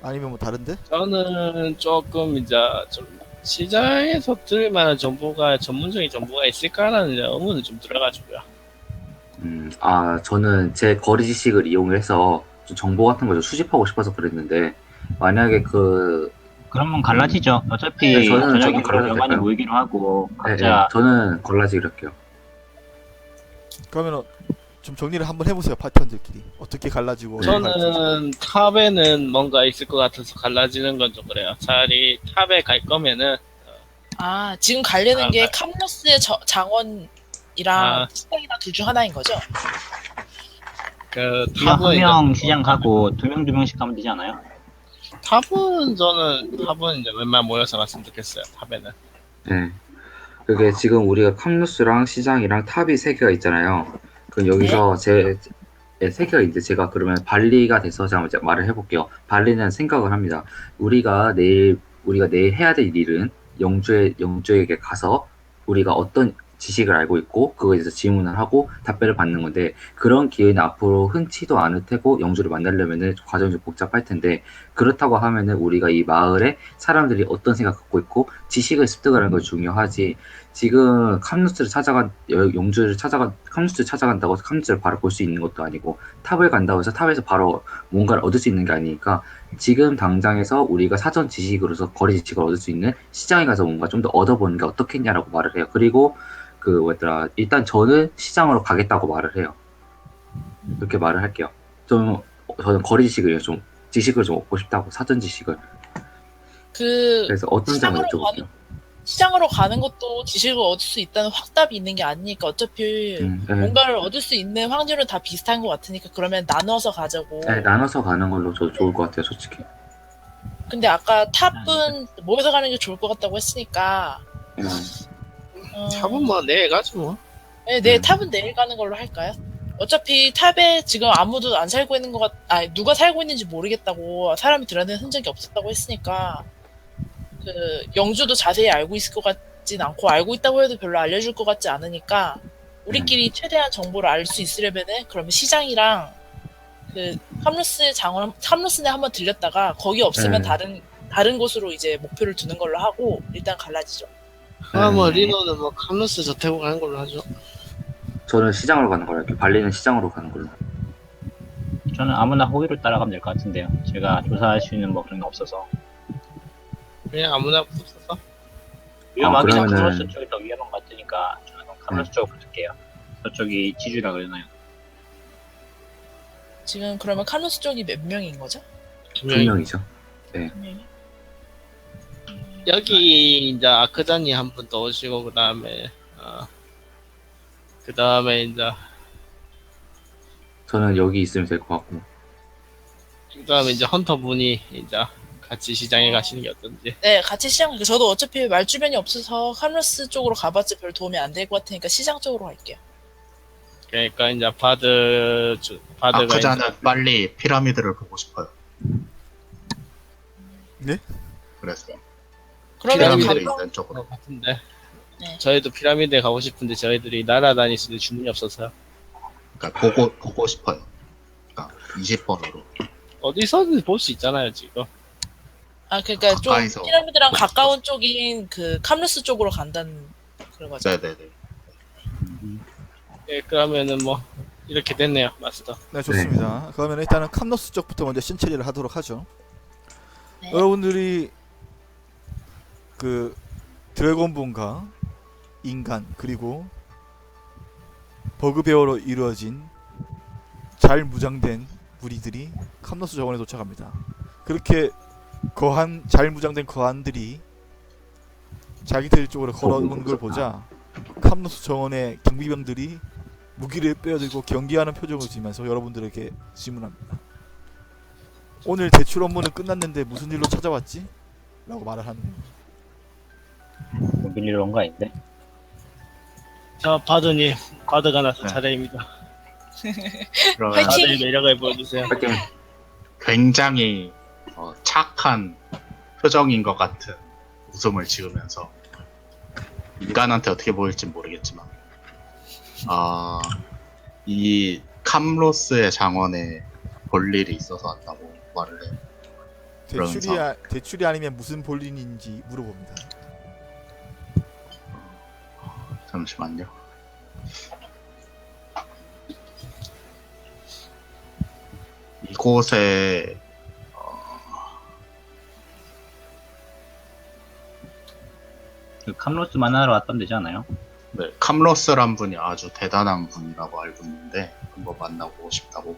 아니면 뭐 다른데? 저는 조금 이제 좀 시장에서 들을 만한 정보가 전문적인 정보가 있을까라는 의문은 좀 들어가지고요. 저는 제 거리 지식을 이용해서 좀 정보 같은 걸 좀 수집하고 싶어서 그랬는데 만약에 그러면 갈라지죠. 어차피 네, 저는 저녁에 갈라도 많이 될까요? 모이기로 하고 네, 각자 저는 걸라지기로 할게요. 그러면 좀 정리를 한번 해보세요. 파티원들끼리 어떻게 갈라지고 어떻게 갈라지지? 저는 탑에는 뭔가 있을 것 같아서 갈라지는 건 좀 그래요. 차라리 탑에 갈 거면은 아, 지금 가려는 아, 게 네. 카르로스의 장원이랑 아. 시장이랑 둘 중 하나인 거죠? 그 한 탑은 명 이제 시장 가고 두 명씩 가면 되지 않아요? 탑은 이제 웬만 모여서 갔으면 좋겠어요. 탑에는. 네. 그게 지금 우리가 캄누스랑 시장이랑 탑이 3개가 있잖아요. 그럼 여기서 세 개가 있는데 제가 그러면 발리가 돼서 제가 먼저 말을 해볼게요. 발리는 생각을 합니다. 우리가 내일 해야 될 일은 영주에게 가서 우리가 어떤 지식을 알고 있고 그거에 대해서 질문을 하고 답변을 받는 건데 그런 기회는 앞으로 흔치도 않을 테고 영주를 만나려면은 과정이 좀 복잡할 텐데 그렇다고 하면은 우리가 이 마을에 사람들이 어떤 생각 갖고 있고 지식을 습득하는 걸 중요하지 지금 캄누스를 찾아간다고 해서 캄누스를 바로 볼 수 있는 것도 아니고 탑을 간다고 해서 탑에서 바로 뭔가를 얻을 수 있는 게 아니니까 지금 당장에서 우리가 사전 지식으로서 거리 지식을 얻을 수 있는 시장에 가서 뭔가 좀 더 얻어보는 게 어떻겠냐라고 말을 해요. 그리고 일단 저는 시장으로 가겠다고 말을 해요. 그렇게 말을 할게요. 저는 거리 지식을 좀 얻고 싶다고, 사전 지식을. 그래서 어떤 점을 여쭤볼게요. 시장으로 가는 것도 지식을 얻을 수 있다는 확답이 있는 게 아니니까 어차피 네. 뭔가를 얻을 수 있는 확률은 다 비슷한 것 같으니까 그러면 나눠서 가자고. 네, 나눠서 가는 걸로 저 좋을 것 같아요, 솔직히. 근데 아까 탑은 모여서 가는 게 좋을 것 같다고 했으니까 탑은 뭐 내일 가죠 뭐. 네, 탑은 내일 가는 걸로 할까요? 어차피 탑에 지금 아무도 안 살고 있는 누가 살고 있는지 모르겠다고 사람이 드러낸 흔적이 없었다고 했으니까 영주도 자세히 알고 있을 것 같진 않고 알고 있다고 해도 별로 알려줄 것 같지 않으니까 우리끼리 최대한 정보를 알 수 있으려면은 그러면 시장이랑 캄루스네 한번 들렸다가 거기 없으면 다른 곳으로 이제 목표를 두는 걸로 하고 일단 갈라지죠. 뭐 리노는 뭐 캄루스 저택으로 가는 걸로 하죠. 저는 시장으로 가는 걸로 할게요. 발리는 시장으로 가는 걸로. 저는 아무나 호의를 따라가면 될 것 같은데요. 제가 조사할 수 있는 뭐 그런 게 없어서 그냥 아무나 붙어서. 위험하긴 그러면은- 카메라스 쪽이 더 위험한 것 같으니까 저는 카메라스 쪽으로 붙을게요. 저쪽이 지주라 그러나요? 지금 그러면 캄루스 쪽이 몇 명인 거죠? 2명이죠. 한 명이? 여기 이제 아크자니 한 분 더 오시고 그다음에 이제 저는 여기 있으면 될 것 같고. 그다음에 이제 헌터 분이 이제 같이 시장에 가시는 게 어떤지. 네, 같이 시장. 저도 어차피 말 주변이 없어서 캄루스 쪽으로 가봤자 별 도움이 안 될 것 같으니까 시장 쪽으로 갈게요. 그러니까 이제 바드가 아크자는 빨리 피라미드를 보고 싶어요. 네? 그래서 그러면 피라미드 가방 있는 쪽으로. 것 같은데. 저희도 피라미드에 가고 싶은데 저희들이 날아다닐 수 있는 주문이 없어서요. 그러니까 보고 싶어요. 그러니까 20번으로. 어디서든 볼 수 있잖아요 지금. 아, 그러니까 좀 가까이서 피라미드랑 보고 가까운 쪽인 그 캄루스 쪽으로 간다는 그런 거죠. 네네네. 예, 그러면은 뭐 이렇게 됐네요, 마스터. 네, 좋습니다. 그러면 일단은 캄노스 쪽부터 먼저 신처리를 하도록 하죠. 네. 여러분들이 그 드래곤본과 인간 그리고 버그베어로 이루어진 잘 무장된 무리들이 캄노스 정원에 도착합니다. 그렇게 잘 무장된 거한들이 자기들 쪽으로 걸어오는 걸 보자 캄노스 정원의 경비병들이 무기를 빼어들고 경계하는 표정을 지으면서 여러분들에게 질문합니다. 오늘 대출 업무는 끝났는데 무슨 일로 찾아왔지? 라고 말을 하는 겁니다. 뭐 밀리러 온 거 아닌데? 자, 바드님, 바드가 나서 네. 차례입니다. 그러면 화이팅! 바드의 매력을 보여주세요. 파이팅. 굉장히 착한 표정인 것 같은 웃음을 지으면서 인간한테 어떻게 보일지 모르겠지만 이 캄로스의 장원에 볼 일이 있어서 왔다고 말을 해요. 대출이 아니면 무슨 볼일인지 물어봅니다. 잠시만요. 이곳에 그 캄로스 만나러 왔다면 되지 않아요? 네, 캄로스란 분이 아주 대단한 분이라고 알고 있는데 한번 만나고 싶다고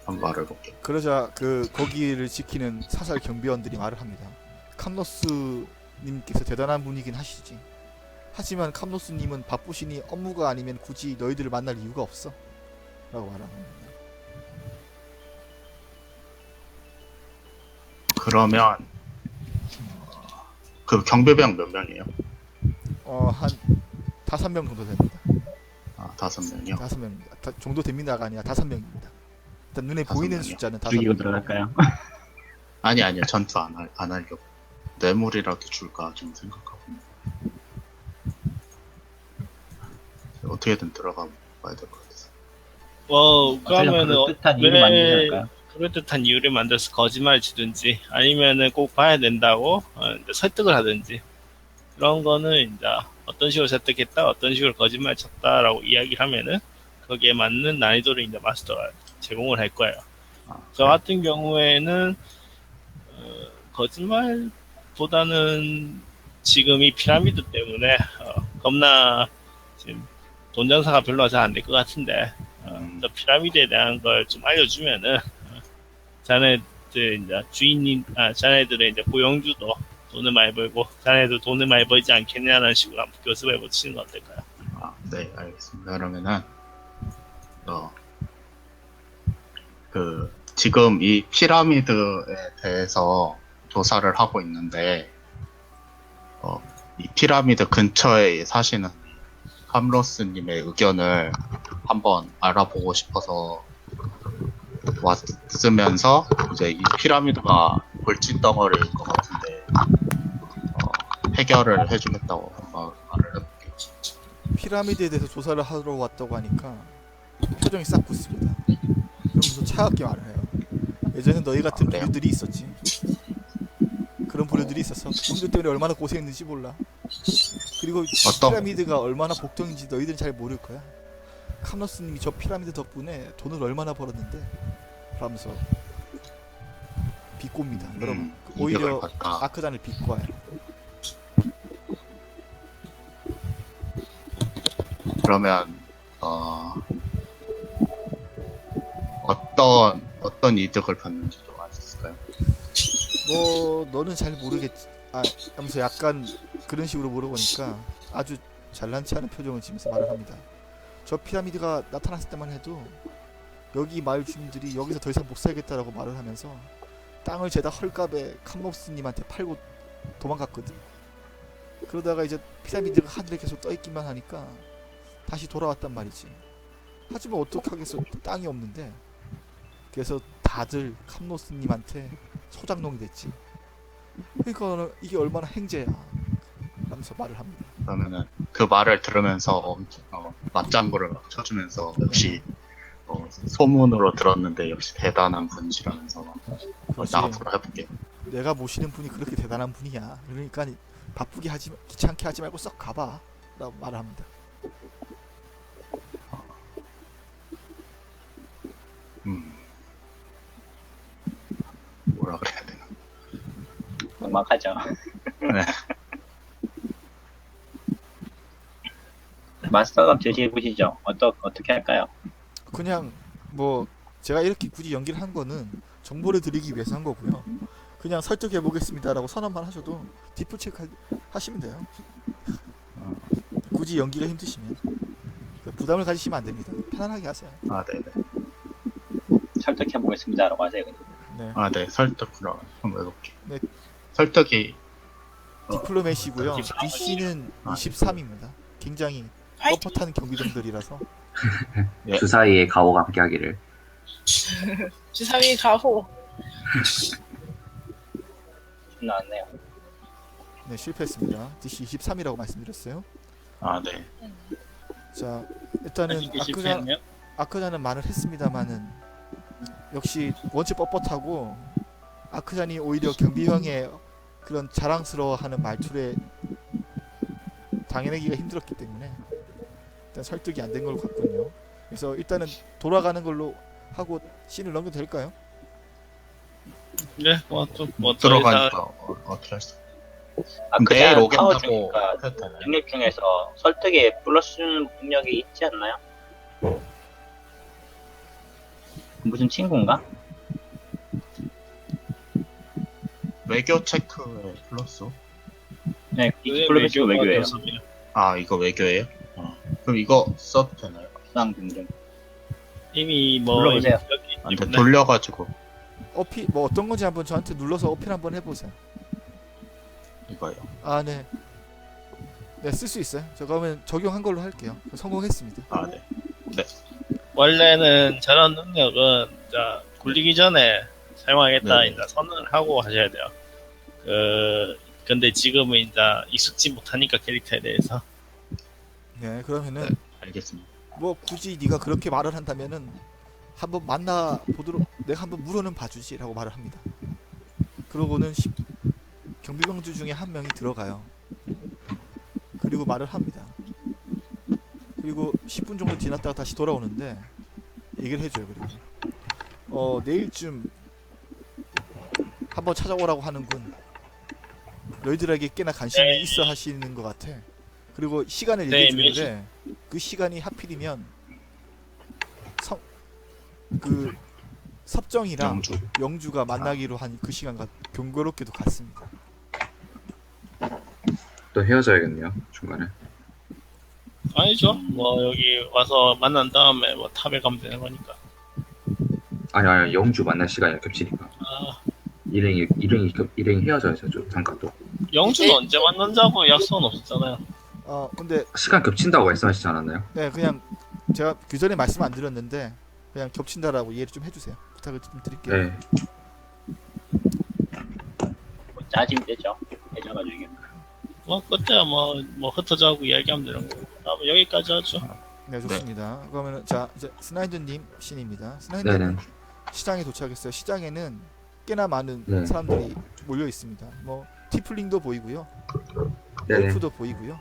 한 말을 볼게요. 그러자 그 거기를 지키는 사살 경비원들이 말을 합니다. 캄노스님께서 대단한 분이긴 하시지. 하지만 캄노스님은 바쁘시니 업무가 아니면 굳이 너희들을 만날 이유가 없어. 라고 말합니다. 그러면 그 경비병 몇 명이에요? 한 5명 정도 됩니다. 5명이요? 5명입니다. 정도 됩니다가 아니라 5명입니다. 일단 눈에 다섯 보이는 명이요? 숫자는 죽이고 5명. 들어갈까요? 아니요. 전투 안 하려고. 뇌물이라도 줄까 좀 생각하고. 어떻게든 들어가 봐야 될 것 같아서. 그러면은 뜻한 이유를 만들지 않을까요? 그럴듯한 이유를 만들어서 거짓말을 치든지 아니면은 꼭 봐야 된다고 이제 설득을 하든지 그런 거는 이제 어떤 식으로 설득했다, 어떤 식으로 거짓말 쳤다라고 이야기를 하면은 거기에 맞는 난이도를 이제 마스터가 제공을 할 거예요. 저 같은 경우에는 거짓말보다는 지금 이 피라미드 때문에 겁나 지금 돈 장사가 별로 잘 안 될 것 같은데 저 피라미드에 대한 걸 좀 알려주면은 자네들 이제 자네들의 이제 고용주도 돈을 많이 벌고 자네도 돈을 많이 벌지 않겠냐는 식으로 한번 교습해 보시는 건 어떨까요? 네, 알겠습니다. 그러면은 지금 이 피라미드에 대해서 조사를 하고 있는데 이 피라미드 근처에 사시는 캄로스님의 의견을 한번 알아보고 싶어서 왔으면서 이제 이 피라미드가 골칫덩어리일 것 같은데 해결을 해주겠다고 말을 해볼게요. 피라미드에 대해서 조사를 하러 왔다고 하니까 표정이 싹 굳습니다. 그러면서 차갑게 말을 해요. 예전에 너희 같은 그래요? 부류들이 있었지. 그런 부류들이 있어서 형들 때문에 얼마나 고생했는지 몰라. 그리고 피라미드가 얼마나 복덩인지 너희들은 잘 모를 거야. 캄노스님이 저 피라미드 덕분에 돈을 얼마나 벌었는데 그러면서 비꼬입니다. 여러분 오히려 아크단을 비꼬아요. 그러면 어떤 이득을 받는지 좀 알 수 있을까요? 뭐 너는 잘 모르겠지. 하면서 약간 그런 식으로 물어보니까 아주 잘난치 않은 표정을 지으면서 말을 합니다. 저 피라미드가 나타났을 때만 해도 여기 마을 주민들이 여기서 더 이상 못 살겠다라고 말을 하면서 땅을 죄다 헐값에 캄노스님한테 팔고 도망갔거든. 그러다가 이제 피라미드가 하늘에 계속 떠있기만 하니까 다시 돌아왔단 말이지. 하지만 어떻게 하겠어. 땅이 없는데. 그래서 다들 캄노스님한테 소장농이 됐지. 그러니까 이게 얼마나 행제야 하면서 말을 합니다. 그러면은 그 말을 들으면서 맞장구를 막 쳐주면서 역시 소문으로 들었는데 역시 대단한 분이시라면서 그렇지. 나 앞으로 해볼게. 내가 모시는 분이 그렇게 대단한 분이야. 그러니까 바쁘게 하지 귀찮게 하지 말고 썩 가봐 라고 말을 합니다. 뭐라 그래야 되나. 막막하죠. 네. 마스터감 제시해보시죠. 어떻게 할까요? 그냥 뭐 제가 이렇게 굳이 연기를 한 거는 정보를 드리기 위해서 한 거고요. 그냥 설득해 보겠습니다라고 선언만 하셔도 뒷부 체크 하시면 돼요. 굳이 연기가 힘드시면 부담을 가지시면 안 됩니다. 편안하게 하세요. 아, 네네. 설득해보겠습니다라고 하세요. 그냥. 네. 아, 네. 설득으로 한번 해볼게. 네. 설득이 디플로메시고요. 디플로메시. DC는 아, 23입니다. 굉장히 화이팅! 뻣뻣한 경비병들이라서 예. 주사위에 가오가 함께하기를. 주사위 가호. 좀 나왔네요. 네, 실패했습니다. DC 23이라고 말씀드렸어요. 아, 네. 자, 일단은 아직 실패했네요. 아크자는 말을 했습니다만은 역시 원체 뻣뻣하고 아크잔이 오히려 경비형의 그런 자랑스러워하는 말투에 당해내기가 힘들었기 때문에 일단 설득이 안 된 걸 같군요. 그래서 일단은 돌아가는 걸로 하고 씬을 넘겨도 될까요? 네, 뭐 들어가니까 어떻게 할 수? 내일 아크잔 파워 오겠다고 중이니까 해도 되나요? 능력 중에서 설득에 플러스 주는 능력이 있지 않나요? 무슨 친구인가? 외교 체크에 플러스? 네, 이 디플로메시가 외교예요. 아, 이거 외교예요? 그럼 이거 써도 되나요? 수상 등등. 이미 뭐 불러보세요. 여기 아, 근데 때문에 돌려가지고 어필 뭐 어떤 건지 한번 저한테 눌러서 어필 한번 해보세요. 이거요. 아, 네. 네, 쓸 수 있어요. 저 그러면 적용한 걸로 할게요. 성공했습니다. 아, 네. 원래는 저런 능력은 굴리기 전에 사용하겠다 네. 이제 선언을 하고 하셔야 돼요. 근데 지금은 이제 익숙지 못하니까 캐릭터에 대해서 네, 그러면은 알겠습니다. 뭐 굳이 네가 그렇게 말을 한다면은 한번 만나 보도록 내가 한번 물어는 봐주지라고 말을 합니다. 그러고는 경비병들 중에 한 명이 들어가요. 그리고 말을 합니다. 그리고 10분 정도 지났다가 다시 돌아오는데 얘기를 해줘요. 그리고 내일쯤 한번 찾아오라고 하는군. 너희들에게 꽤나 관심이 네. 있어 하시는 것 같아. 그리고 시간을 네, 얘기해 주는데 그 시간이 하필이면 그 섭정이랑 영주가 만나기로 한 그 시간과 경고롭게도 같습니다. 또 헤어져야겠네요 중간에. 아니죠. 뭐 여기 와서 만난 다음에 뭐 탑에 가면 되는 거니까. 아니 영주 만날 시간이 겹치니까. 아, 일행이 헤어져야죠 좀 잠깐 또. 영주는 언제 만난다고 약속은 없었잖아요. 근데 시간 겹친다고 말씀하시지 않았나요? 네, 그냥 제가 그 전에 말씀 안 드렸는데 그냥 겹친다라고 이해를 좀 해주세요. 부탁을 좀 드릴게요. 네. 뭐 짜지면 되죠. 해줘가지고. 뭐 그때야 뭐 흩어져고 이야기하면 되는 거고. 다음에 여기까지 하죠. 네, 좋습니다. 그러면은 자 이제 스나이드님 신입니다. 스나이드님 네네. 시장에 도착했어요. 시장에는 꽤나 많은 네. 사람들이 몰려 있습니다. 뭐 티플링도 보이고요, 네네. 엘프도 보이고요,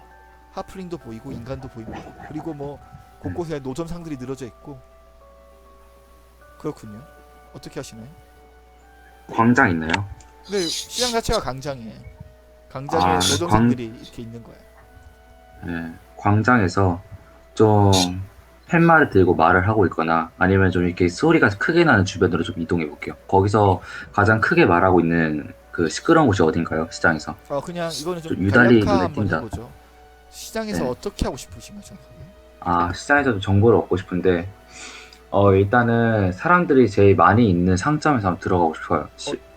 하플링도 보이고 인간도 보이고 그리고 뭐 곳곳에 노점상들이 늘어져 있고 그렇군요. 어떻게 하시나요? 광장 있나요? 근데 시장 자체가 강장이에요. 강장에 아, 노점상들이 이렇게 있는 거예요. 네. 광장에서 좀 팻말을 들고 말을 하고 있거나 아니면 좀 이렇게 소리가 크게 나는 주변으로 좀 이동해 볼게요. 거기서 가장 크게 말하고 있는 그 시끄러운 곳이 어딘가요? 시장에서. 그냥 이거는 좀 좀 유달리 간략화 눈에 한번 띈다. 해보죠. 시장에서 네. 어떻게 하고 싶으신 거죠? 시장에서도 정보를 얻고 싶은데 일단은 사람들이 제일 많이 있는 상점에서 한번 들어가고 싶어요.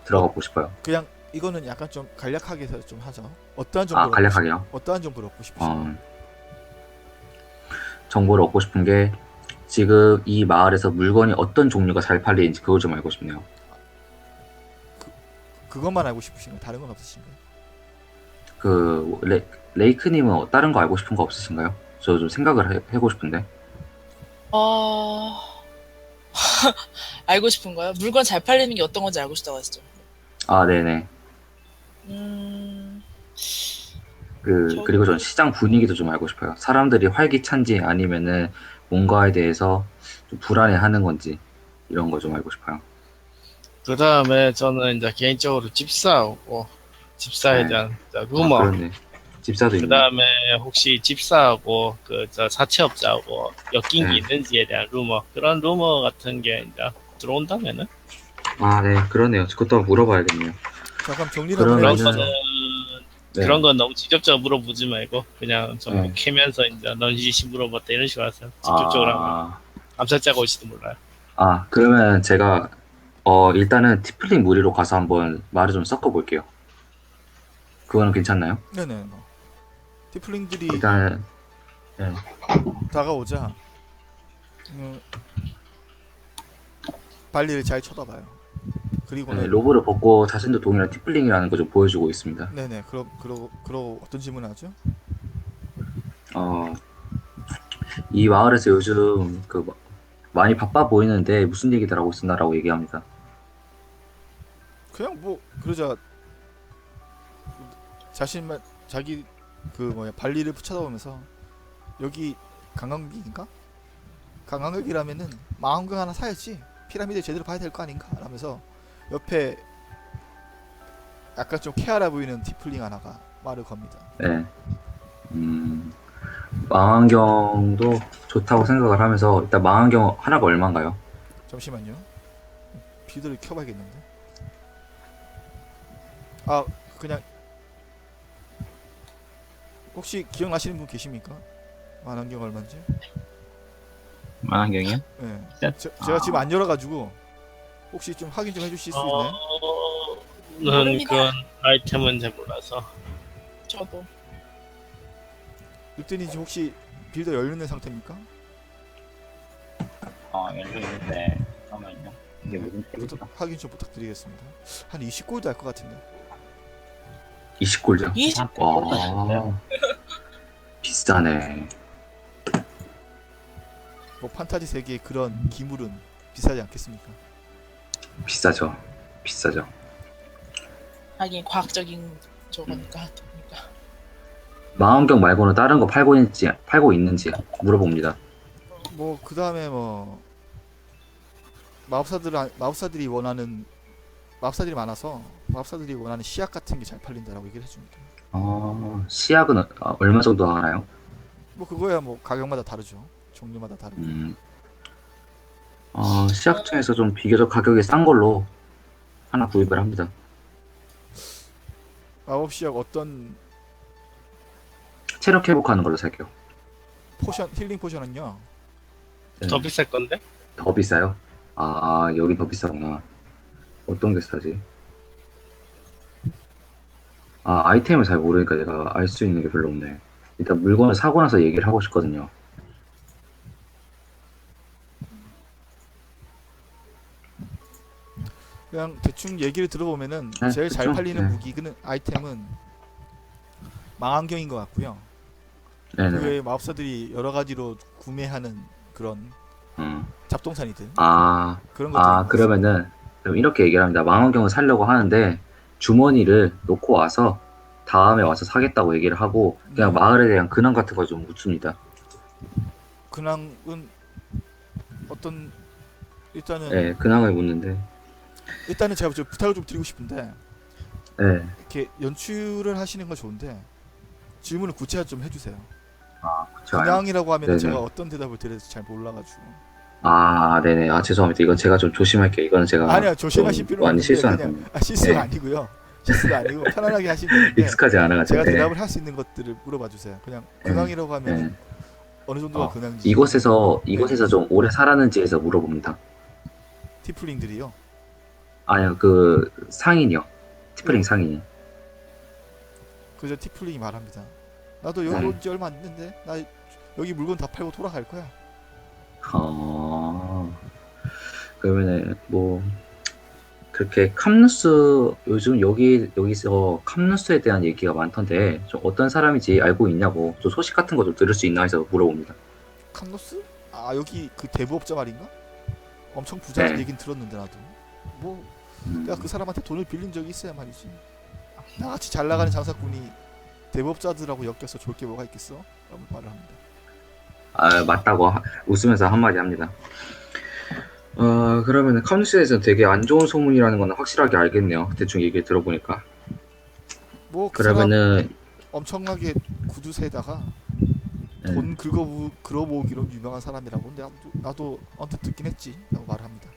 들어가 보고 싶어요. 그냥 이거는 약간 좀 간략하게 해서 좀 하죠. 어떠한 정보를 간략하게요. 어떠한 정보를 얻고 싶으신가요? 정보를 얻고 싶은 게 지금 이 마을에서 물건이 어떤 종류가 잘 팔리는지 그걸 좀 알고 싶네요. 그것만 알고 싶으신가요? 다른 건 없으신가요? 레이크님은 다른 거 알고 싶은 거 없으신가요? 저 좀 생각을 해보고 싶은데. 어... 알고 싶은 거요? 물건 잘 팔리는 게 어떤 건지 알고 싶다고 하시죠. 아, 네네. 음, 그리고 전 시장 분위기도 좀 알고 싶어요. 사람들이 활기찬지 아니면은 뭔가에 대해서 좀 불안해하는 건지 이런 거 좀 알고 싶어요. 그 다음에 저는 이제 개인적으로 집사하고 집사에 네. 대한 이제 아, 루머. 그렇네. 집사도 그 있네. 다음에 혹시 집사하고 그 저 사채업자하고 엮인 게 네. 있는지에 대한 루머. 그런 루머 같은 게 이제 들어온다면은 아, 네, 그러네요. 그것도 물어봐야겠네요. 잠깐 정리를 한번 그러면은- 그런 거는 네. 그런 건 너무 직접적으로 물어보지 말고 그냥 좀 네. 캐면서 이제 넌지시 물어봤다 이런 식으로 하세요. 직접적으로 하면 암살자가 올지도 몰라요. 그러면 제가 일단은 티플링 무리로 가서 한번 말을 좀 섞어볼게요. 그거는 괜찮나요? 네네. 티플링들이 일단 다가오자 발리를 잘 쳐다봐요. 그리고는 로브를 벗고 자신도 동일한 티플링이라는 거 좀 보여주고 있습니다. 네네. 그러 어떤 질문을 하죠? 이 마을에서 요즘 많이 바빠 보이는데 무슨 얘기들 하고 있었나라고 얘기합니다. 그냥 뭐 그러자 자신만 자기 발리를 쳐다보면서 여기 관광객인가? 관광객이라면은 망원경 하나 사야지 피라미드 제대로 봐야 될 거 아닌가? 라면서 옆에 약간 좀 케알아 보이는 티플링 하나가 말을 겁니다. 네. 망원경도 좋다고 생각을 하면서 일단 망원경 하나가 얼마인가요? 잠시만요. 비드를 켜봐야겠는데. 그냥 혹시 기억나시는 분 계십니까? 망원경 얼마인지? 망원경이요? 네. 네. 제가 지금 안 열어가지고 혹시 좀 확인 좀 해주실 수 있나요? 저는 모릅니다. 그런 아이템은 잘 몰라서. 저도. 늑대님 지금 혹시 빌더 열려있는 상태입니까? 열려 있는데 잠깐만요. 이게 무슨 탭이죠? 확인 좀 부탁드리겠습니다. 한 20골드 할 것 같은데. 20골죠. 20? 와, 비싸네. 뭐 판타지 세계의 그런 기물은 비싸지 않겠습니까? 비싸죠. 비싸죠. 하긴 과학적인 저거니까. 망원경 말고는 다른 거 팔고 있는지 물어봅니다. 뭐 그 다음에 뭐 마법사들이 많아서 마법사들이 원하는 시약 같은 게 잘 팔린다라고 얘기를 해줍니다. 시약은 얼마 정도 하나요? 뭐 그거야 뭐 가격마다 다르죠. 종류마다 다르고. 시약 중에서 좀 비교적 가격이 싼 걸로 하나 구입을 합니다. 마법 시약 어떤 체력 회복하는 걸로 살게요. 포션 힐링 포션은요. 네. 더 비쌀 건데? 더 비싸요? 여기 더 비싸구나. 어떤 게 싸지? 아이템을 잘 모르니까 내가 알 수 있는 게 별로 없네. 일단 물건을 사고 나서 얘기를 하고 싶거든요. 그냥 대충 얘기를 들어보면은 네, 제일 잘 그쵸? 팔리는 네. 무기는 아이템은 망원경인 것 같고요. 네네. 그 외에 마법사들이 여러 가지로 구매하는 그런 음. 잡동사니들 아, 그런 것들이 그러면은 그럼 이렇게 얘기를 합니다. 망원경을 사려고 하는데 주머니를 놓고 와서 다음에 와서 사겠다고 얘기를 하고 그냥 마을에 대한 근황 같은 거 좀 묻습니다. 근황은 어떤 일단은 네, 근황을 묻는데 일단은 제가 좀 부탁을 좀 드리고 싶은데 네, 이렇게 연출을 하시는 건 좋은데 질문을 구체화 좀 해주세요. 그쵸. 근황이라고 하면 네네. 제가 어떤 대답을 드려야 될지 잘 몰라가지고. 네네. 죄송합니다. 이건 제가 좀 조심할게요. 이거는 제가 아니야 조심하실 좀 필요는 많이 없는데 실수한 그냥 겁니다. 실수가 네. 아니고요. 실수가 아니고 편안하게 하시면 되는데 익숙하지 않아가지고. 제가 네. 대답을 할 수 있는 것들을 물어봐 주세요. 그냥 근황이라고 하면 네. 어느 정도가 근황인지. 이곳에서 좀 오래 살았는지에서 물어봅니다. 티플링들이요. 아니요, 그 상인이요. 티플링 상인이. 그저 티플링이 말합니다. 나도 여기 네. 온 지 얼마 안 됐는데 나 여기 물건 다 팔고 돌아갈 거야. 그러면은 뭐 그렇게 캄누스 요즘 여기서 캄누스에 대한 얘기가 많던데 좀 어떤 사람인지 알고 있냐고 좀 소식 같은 거 좀 들을 수 있나 해서 물어봅니다. 캄노스? 아 여기 그 대부업자 말인가? 엄청 부자는 네. 얘긴 들었는데 나도 뭐 음, 내가 그 사람한테 돈을 빌린 적이 있어야 말이지. 나같이 잘 나가는 장사꾼이 대부업자들하고 엮여서 좋을 게 뭐가 있겠어? 라고 말을 합니다. 아, 맞다고 웃으면서 한마디 합니다. 그러면 캄누스에 대해서 되게 안 좋은 소문이라는 건 확실하게 알겠네요. 대충 얘기 들어보니까. 뭐 그 사람 그러면은 엄청나게 구두쇠에다가 네. 돈 긁어모으기로 유명한 사람이라고. 근데 나도 언뜻 듣긴 했지 라고 말을 합니다.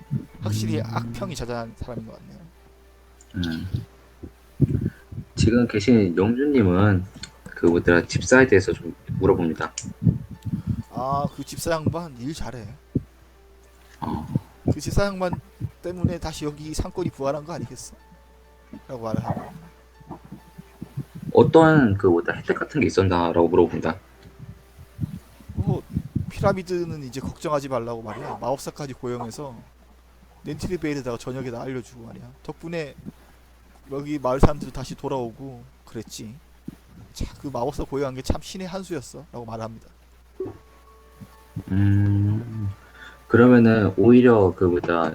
확실히 악평이 자자한 사람인 것 같네요. 지금 계신 영준님은 그 뭐더라 집사에 대해서 좀 물어봅니다. 아 그 집사 양반 일 잘해. 어, 그 집사 양반 때문에 다시 여기 상권이 부활한 거 아니겠어? 라고 말을 하고. 어떤 그 뭐더라 혜택 같은 게 있었나라고 물어봅니다. 뭐 피라미드는 이제 걱정하지 말라고 말이야. 마법사까지 고용해서 렌티르베일에다가 저녁에다 알려주고 말이야. 덕분에 여기 마을 사람들 다시 돌아오고 그랬지. 자, 그 마법사 고용한 게 참 신의 한 수였어 라고 말합니다. 그러면은 오히려 그 뭐더라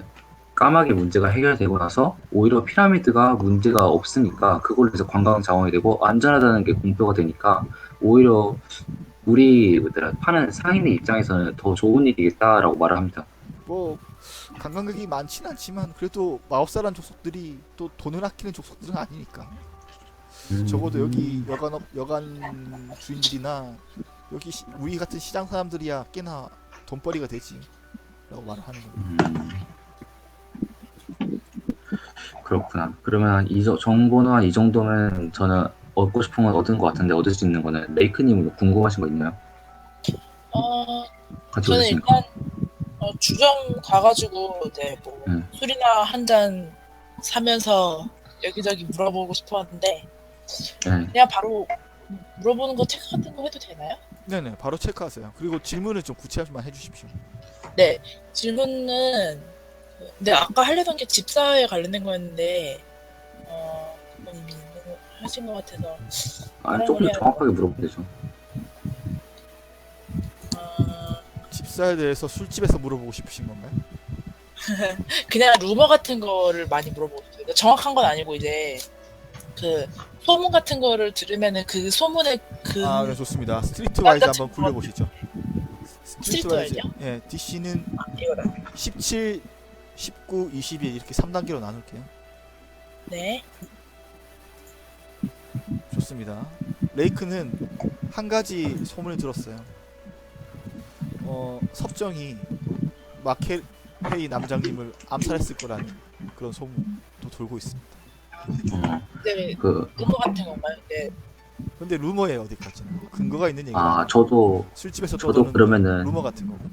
까마귀 문제가 해결되고 나서 오히려 피라미드가 문제가 없으니까 그걸로 해서 관광 자원이 되고 안전하다는 게 공표가 되니까 오히려 우리 뭐더라 파는 상인의 입장에서는 더 좋은 일이겠다라고 말을 합니다. 뭐 관광객이 많진 않지만 그래도 마법사란 족속들이 또 돈을 아끼는 족속들은 아니니까 적어도 여기 여관 주인들이나 여기 우리 같은 시장 사람들이야 꽤나 돈벌이가 되지 라고 말을 하는 거예요. 그렇구나. 그러면 정보는 한 이 정도면 저는 얻고 싶은 건 얻은 것 같은데 얻을 수 있는 거는 레이크님은 궁금하신 거 있나요? 같이 저는 오셨으니까. 일단 주점 가가지고 뭐 술이나 한 잔 사면서 여기저기 물어보고 싶었는데 네. 그냥 바로 물어보는 거 체크 같은 거 해도 되나요? 네네 바로 체크하세요. 그리고 질문을 좀 구체적으로만 해주십시오. 네, 질문은 근데 아까 하려던 게 집사에 관련된 거였는데 그건 이미 하신 것 같아서 조금 정확하게 물어보면 되죠. 집사에 대해서 술집에서 물어보고 싶으신 건가요? 그냥 루머 같은 거를 많이 물어보고 있어요. 그러니까 정확한 건 아니고 이제 그 소문 같은 거를 들으면은 그 소문의 그 아, 네, 좋습니다. 스트리트와이즈 같은 한번 굴려보시죠. 스트리트와이즈요? 예, DC는 이거다. 17, 19, 21 이렇게 3단계로 나눌게요. 네. 좋습니다. 레이크는 한 가지 소문을 들었어요. 섭정이 마케헤이 남장님을 암살했을 거라는 그런 소문도 돌고 있습니다. 네, 그 루머 같은 건가요? 네. 근데 루머예요 어디까지나. 근거가 있는 얘기가 저도 술집에서 저도 떠도는 그러면은 루머 같은 거고.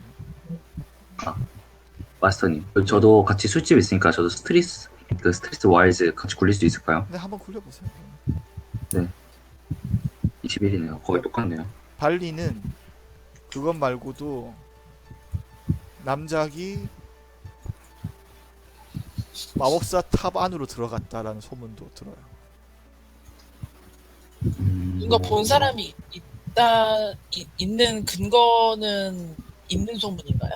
마스터님, 저도 같이 술집 있으니까 저도 스트리트 와이즈 같이 굴릴 수 있을까요? 네, 한번 굴려보세요. 21이네요. 거의 똑같네요. 발리는 그것 말고도 남작이 마법사 탑 안으로 들어갔다라는 소문도 들어요. 이거 본 사람이 있는 근거는 있는 소문인가요?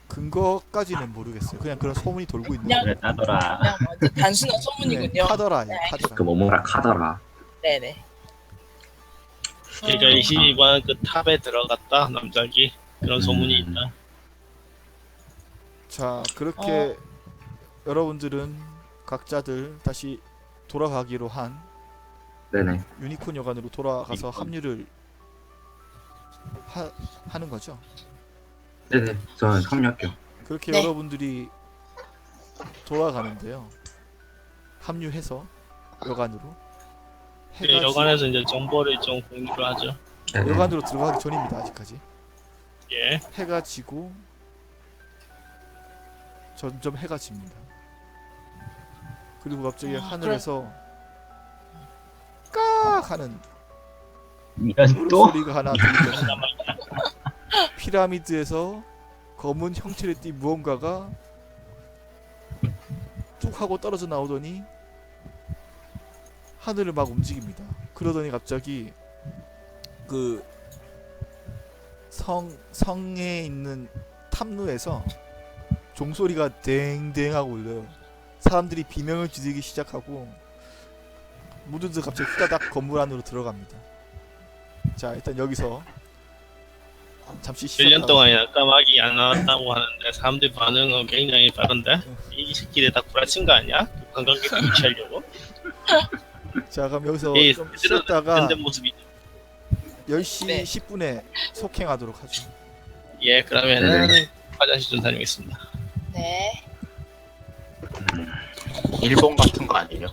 근거까지는 모르겠어요. 그냥 그런 소문이 돌고 있는 그냥- 거예요. 그랬다더라. 그냥 완전 단순한 소문이군요. 카더라예요. 네. 카더라. 그 뭐뭐라 카더라. 네네. 그러니까 22번 그 탑에 들어갔다 남작이 그런 소문이 있다. 자, 그렇게 여러분들은 각자들 다시 돌아가기로 한 네네. 유니콘 여관으로 돌아가서 합류를 하는 거죠. 네네. 저는 합류할게요. 그렇게 네. 여러분들이 돌아가는데요. 합류해서 여관으로 네, 여관에서 이제 정보를 좀 공유를 하죠. 네네. 여관으로 들어가기 전입니다. 아직까지 예. 해가 지고 점점 해가 집니다. 그리고 갑자기 하늘에서 깍 하는 이런 또? 소리가 하나 들리더니 피라미드에서 검은 형체를 띤 무언가가 뚝 훅 하고 떨어져 나오더니 하늘을 막 움직입니다. 그러더니 갑자기 그 성에 있는 탐루에서 종소리가 댕댕하고 울려요. 사람들이 비명을 지르기 시작하고 모두들 갑자기 후다닥 건물 안으로 들어갑니다. 자, 일단 여기서 잠시 1년 동안이나 까마귀 안 나왔다고 하는데 사람들 반응은 굉장히 빠른데 이 새끼들 다 구라친 거 아니야? 관광객 유치하려고? 자, 그럼 여기서 이 좀 쉬었다가 현대 모습이 10시 네. 10분에 속행하도록 하죠. 예 그러면은 화장실 좀 다니겠습니다. 네. 일본 같은 거 아니에요?